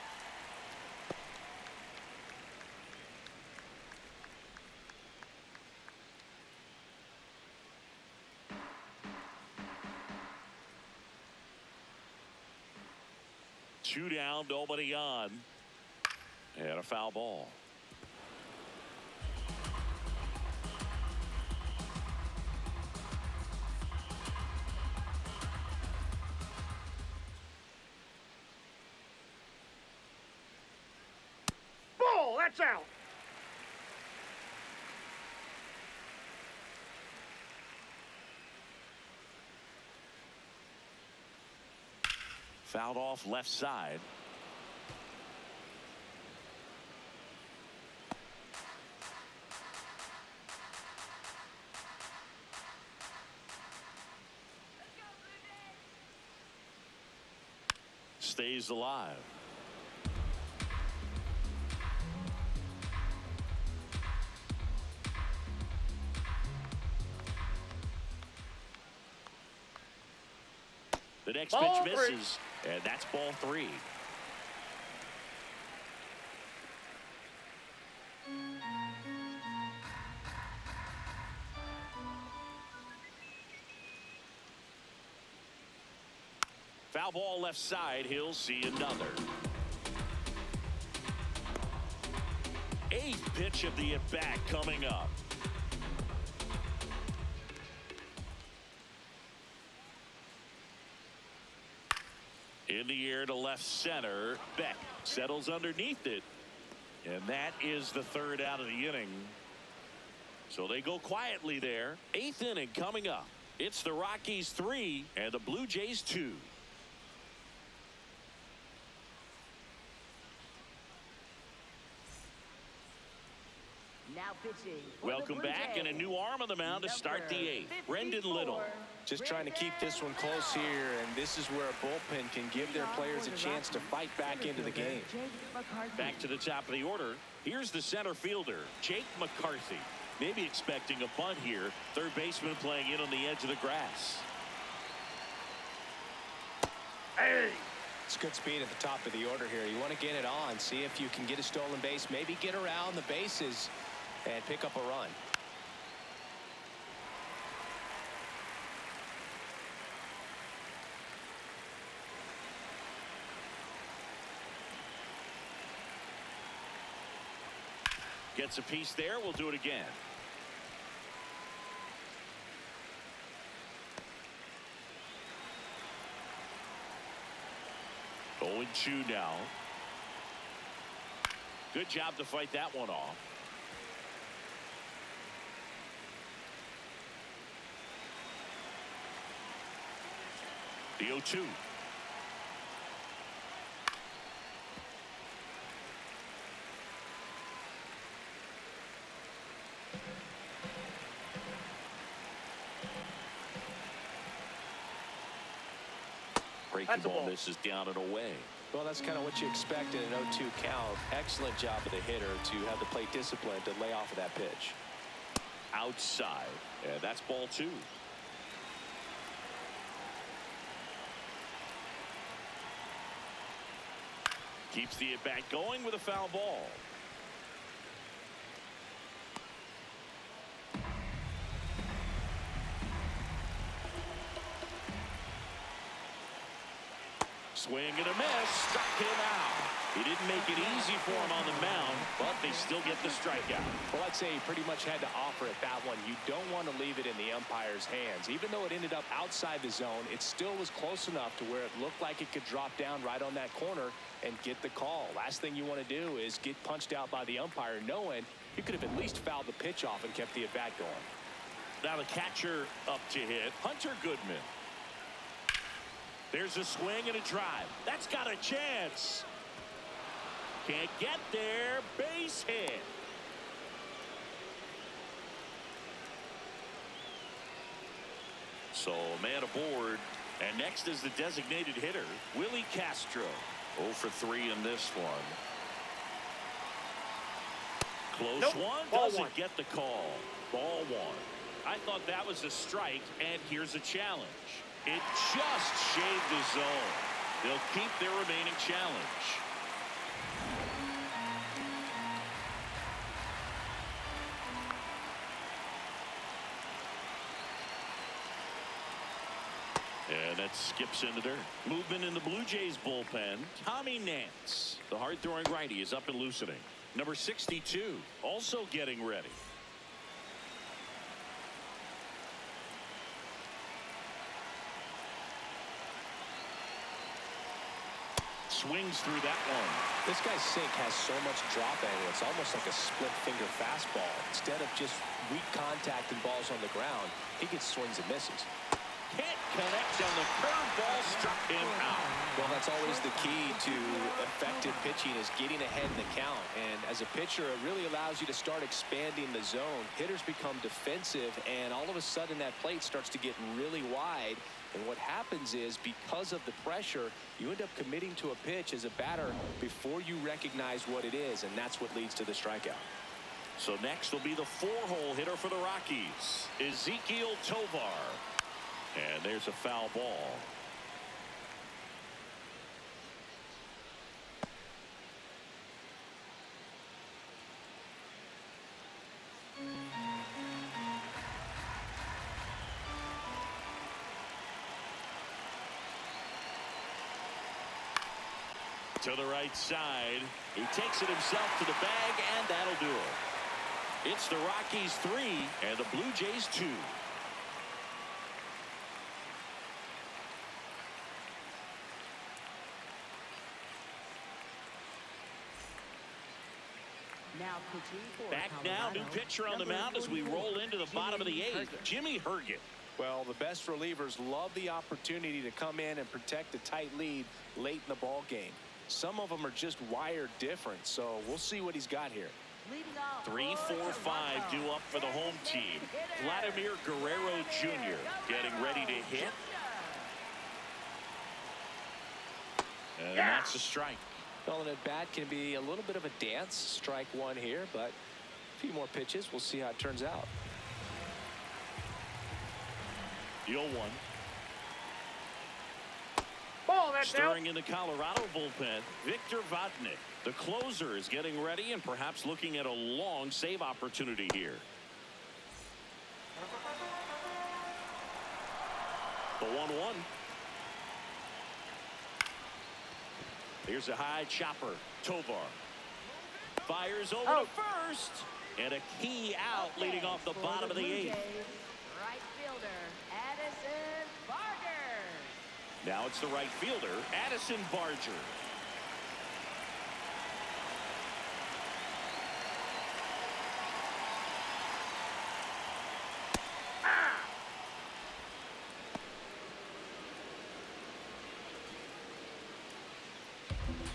Two down, nobody on. And a foul ball. That's out. Fouled off left side. Stays alive. The next Ball pitch three. misses, and that's ball 3. Foul ball left side. He'll see another. 8th pitch of the at-bat coming up. In the air to left center. Beck settles underneath it. And that is the 3rd out of the inning. So they go quietly there. 8th inning coming up. It's the Rockies 3 and the Blue Jays 2. Now pitching. Welcome back, and a new arm on the mound to start the 8th. Brendan Little. Just trying to keep this one close here, and this is where a bullpen can give their players a chance to fight back into the game. Back to the top of the order. Here's the center fielder, Jake McCarthy. Maybe expecting a bunt here. 3rd baseman playing in on the edge of the grass. Hey. It's good speed at the top of the order here. You want to get it on, see if you can get a stolen base, maybe get around the bases and pick up a run. Gets a piece there. We'll do it again. Oh, 0-2 now. Good job to fight that one off. The 0-2. Breaking ball misses down and away. Well, that's kind of what you expect in an 0-2 count. Excellent job of the hitter to have the plate discipline to lay off of that pitch. Outside, and that's ball 2. Keeps the at-bat going with a foul ball. Swing and a miss. Struck him out. He didn't make it easy for him on the mound, but they still get the strikeout. Well, I'd say he pretty much had to offer at that one. You don't want to leave it in the umpire's hands. Even though it ended up outside the zone, it still was close enough to where it looked like it could drop down right on that corner and get the call. Last thing you want to do is get punched out by the umpire knowing you could have at least fouled the pitch off and kept the at-bat going. Now the catcher up to hit, Hunter Goodman. There's a swing and a drive. That's got a chance. Can't get there. Base hit. So a man aboard. And next is the designated hitter, Willie Castro. 0 for 3 in this one. Close one. Doesn't get the call. Ball 1. I thought that was a strike, and here's a challenge. It just shaved the zone. They'll keep their remaining challenge. And that skips into dirt. Movement in the Blue Jays bullpen. Tommy Nance, the hard-throwing righty, is up and loosening. Number 62, also getting ready. swings through that one. This guy's sink has so much drop angle. It's almost like a split finger fastball. Instead of just weak contact and balls on the ground, he gets swings and misses. Can't connect on the curveball, struck him out. Well, that's always the key to effective pitching, is getting ahead in the count. And as a pitcher, it really allows you to start expanding the zone. Hitters become defensive, and all of a sudden that plate starts to get really wide. And what happens is, because of the pressure, you end up committing to a pitch as a batter before you recognize what it is, and that's what leads to the strikeout. So next will be the 4-hole hitter for the Rockies, Ezequiel Tovar. And there's a foul ball. To the right side. He takes it himself to the bag, and that'll do it. It's the Rockies 3 and the Blue Jays 2. Now pitching for Back now, new pitcher on the mound as we roll into the bottom of the 8th. Jimmy Herget. Well, the best relievers love the opportunity to come in and protect a tight lead late in the ball game. Some of them are just wired different, so we'll see what he's got here. 3, 4, 5 due up for the home team. Vladimir Guerrero Jr. getting ready to hit. And that's a strike. Well, an at-bat can be a little bit of a dance. Strike one here, but a few more pitches. We'll see how it turns out. The 0-1. Ball, that's out. Stirring in the Colorado bullpen, Victor Vodnik. The closer is getting ready and perhaps looking at a long save opportunity here. The 1-1. Here's a high chopper. Tovar fires over to first, and a key out leading off the bottom of the 8th. Right fielder, Addison Barger. Now it's the right fielder, Addison Barger.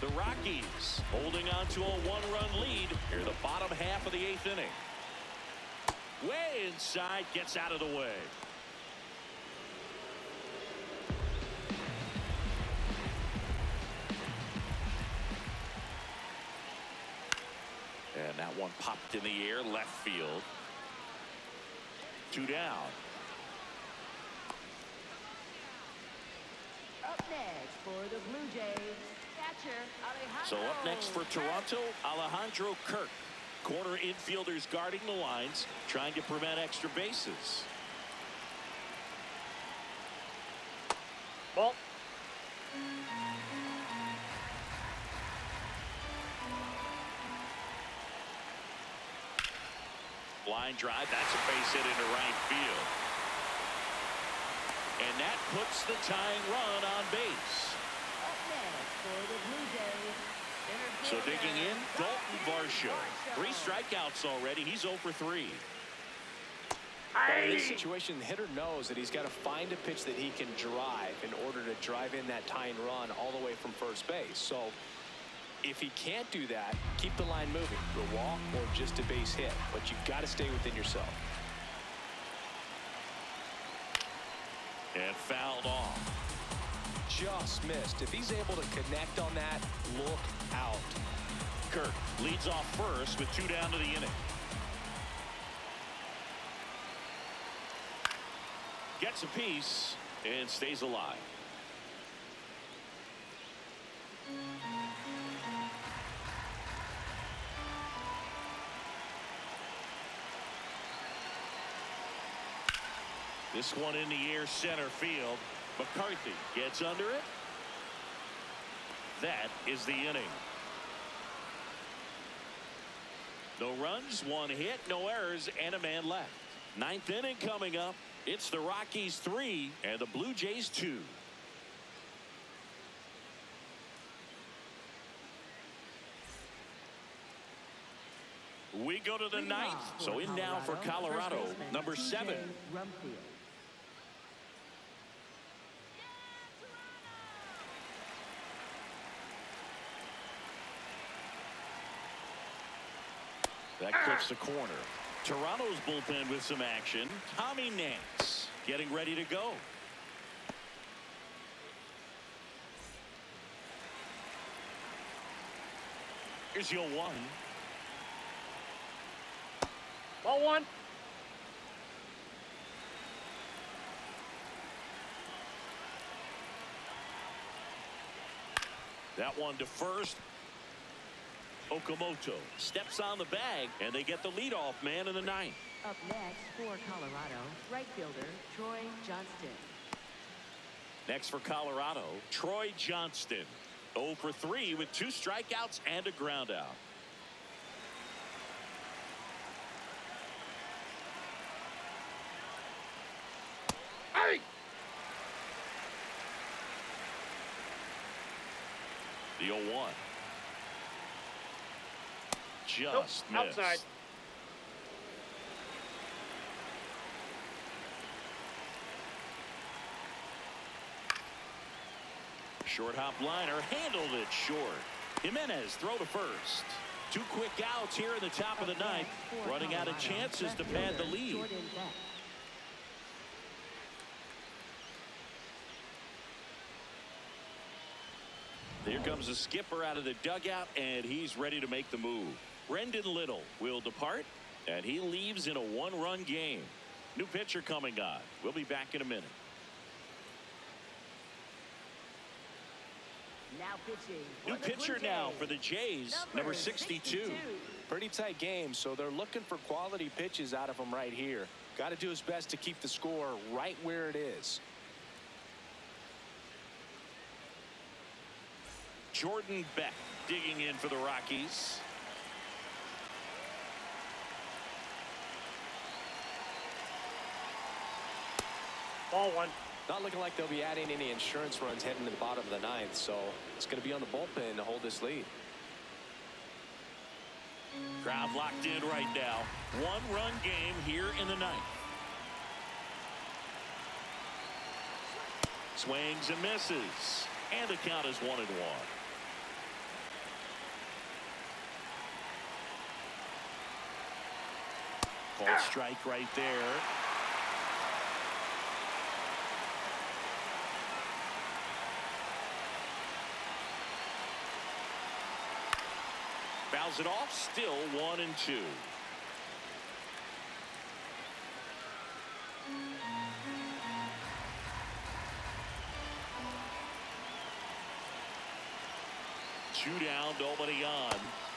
The Rockies holding on to a 1-run lead here, the bottom half of the 8th inning. Way inside, gets out of the way. And that one popped in the air, left field. 2 down. Up next for the Blue Jays, catcher Alejandro. So up next for Toronto, Alejandro Kirk. Corner infielders guarding the lines, trying to prevent extra bases. Ball. Line drive, that's a base hit into right field. And that puts the tying run on base. Up next for the Blue Jays, center So fielder, digging in, Dalton Varsho. 3 strikeouts already. He's 0 for 3. But in this situation, the hitter knows that he's got to find a pitch that he can drive in order to drive in that tying run all the way from first base. So if he can't do that, keep the line moving. A walk or just a base hit. But you've got to stay within yourself. And fouled off. Just missed. If he's able to connect on that, look out. Kirk leads off first with 2 down to the inning. Gets a piece and stays alive. This one in the air, center field. McCarthy gets under it. That is the inning. No runs, 1 hit, no errors, and a man left. 9th inning coming up. It's the Rockies 3 and the Blue Jays 2. We go to the ninth. So in now for Colorado, number 7. That clips the corner. Toronto's bullpen with some action. Tommy Nance getting ready to go. Here's your 1. Ball 1. That one to first. Okamoto steps on the bag, and they get the leadoff man in the 9th. Up next for Colorado, right fielder Troy Johnston. Next for Colorado, Troy Johnston. 0 for 3 with 2 strikeouts and a ground out. Hey! The 0-1. Just nope, missed. outside. Short hop liner handled it short. Jimenez throw to first. 2 quick outs here in the top of the 9th. Running out of chances to pad the lead. Here comes the skipper out of the dugout, and he's ready to make the move. Brendan Little will depart, and he leaves in a 1-run game. New pitcher coming on. We'll be back in a minute. Now pitching. New pitcher now for the Jays, number 62. Pretty tight game, so they're looking for quality pitches out of him right here. Got to do his best to keep the score right where it is. Jordan Beck digging in for the Rockies. Ball 1. Not looking like they'll be adding any insurance runs heading to the bottom of the 9th, so it's going to be on the bullpen to hold this lead. Crowd locked in right now. 1-run game here in the 9th. Swings and misses, and the count is 1-1. Called strike right there. Fouls it off, still 1-2. Two down, nobody on.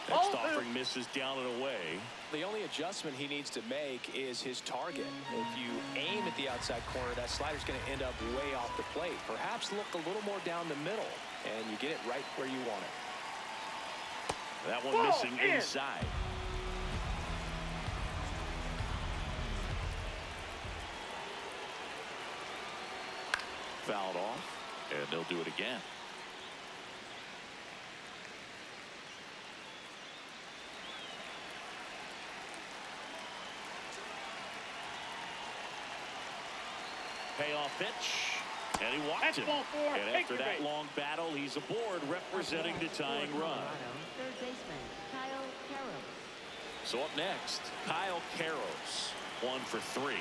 Next offering misses down and away. The only adjustment he needs to make is his target. If you aim at the outside corner, that slider's going to end up way off the plate. Perhaps look a little more down the middle, and you get it right where you want it. That one missing inside. Fouled off, and they'll do it again. Payoff pitch, and he walked him. And after that long battle, he's aboard representing the tying run. Third baseman Kyle Carroll. So up next, Kyle Carroll, 1 for 3.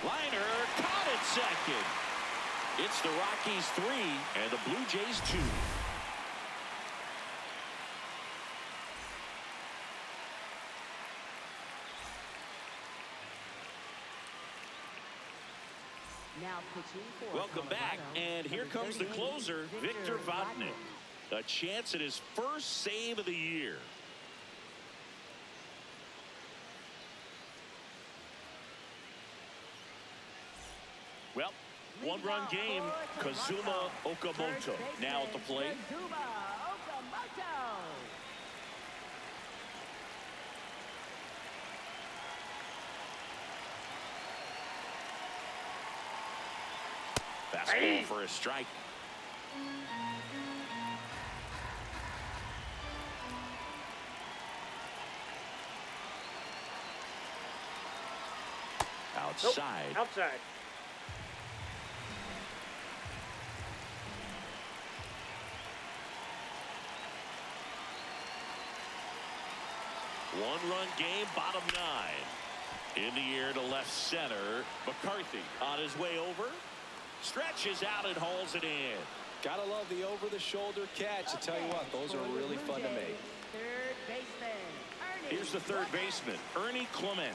Liner caught at second. It's the Rockies 3 and the Blue Jays 2. Now pitching for Welcome back, and here comes the closer, Victor Vodnik. A chance at his first save of the year. Well, 1-run game. Kazuma Okamoto now at the plate. Kazuma Okamoto. Fastball for a strike. Outside. Nope. Outside. One-run game, bottom 9. In the air to left center. McCarthy on his way over. Stretches out and hauls it in. Gotta love the over-the-shoulder catch. I tell you what, those are really fun to make. Third baseman, Ernie. Here's the third baseman, Ernie Clement.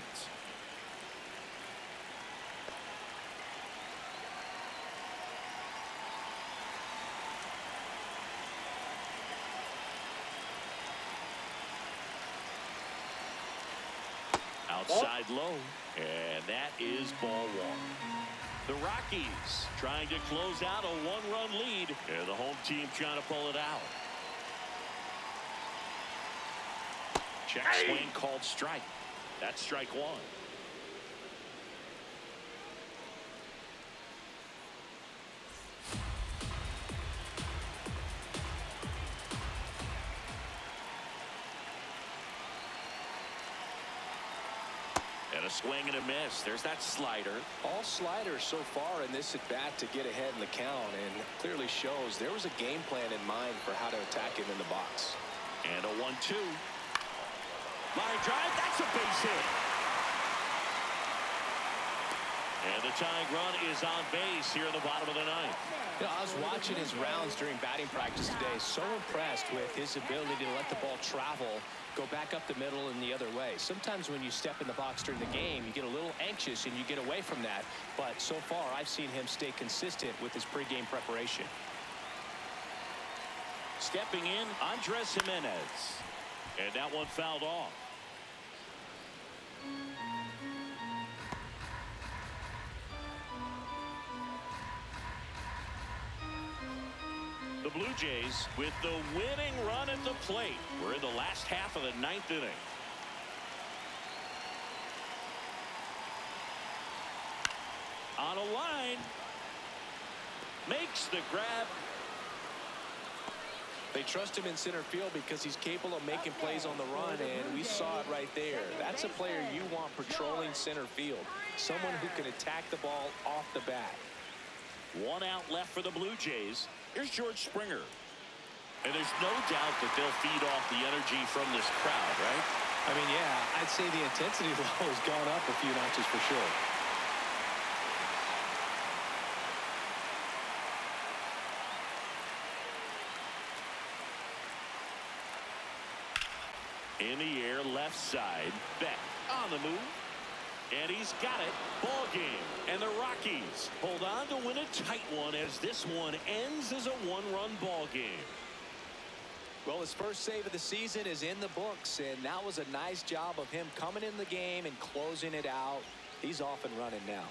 Outside low, and that is ball 1. The Rockies trying to close out a 1-run lead, and the home team trying to pull it out. Check swing called strike. That's strike 1. And a swing and a miss. There's that slider. All sliders so far in this at-bat to get ahead in the count, and clearly shows there was a game plan in mind for how to attack him in the box. And a 1-2. Line drive, that's a base hit. And the tying run is on base here in the bottom of the 9th. You know, I was watching his rounds during batting practice today. So impressed with his ability to let the ball travel, go back up the middle and the other way. Sometimes when you step in the box during the game, you get a little anxious and you get away from that. But so far, I've seen him stay consistent with his pregame preparation. Stepping in, Andres Jimenez. And that one fouled off. The Blue Jays with the winning run at the plate. We're in the last half of the 9th inning. On a line. Makes the grab. They trust him in center field because he's capable of making plays on the run, and we saw it right there. That's a player you want patrolling center field. Someone who can attack the ball off the bat. 1 out left for the Blue Jays. Here's George Springer. And there's no doubt that they'll feed off the energy from this crowd, right? I mean, yeah, I'd say the intensity level has gone up a few notches for sure. In the air, left side. Beck on the move. And he's got it. Ball game. And the Rockies hold on to win a tight one as this one ends as a 1-run ball game. Well, his first save of the season is in the books, and that was a nice job of him coming in the game and closing it out. He's off and running now.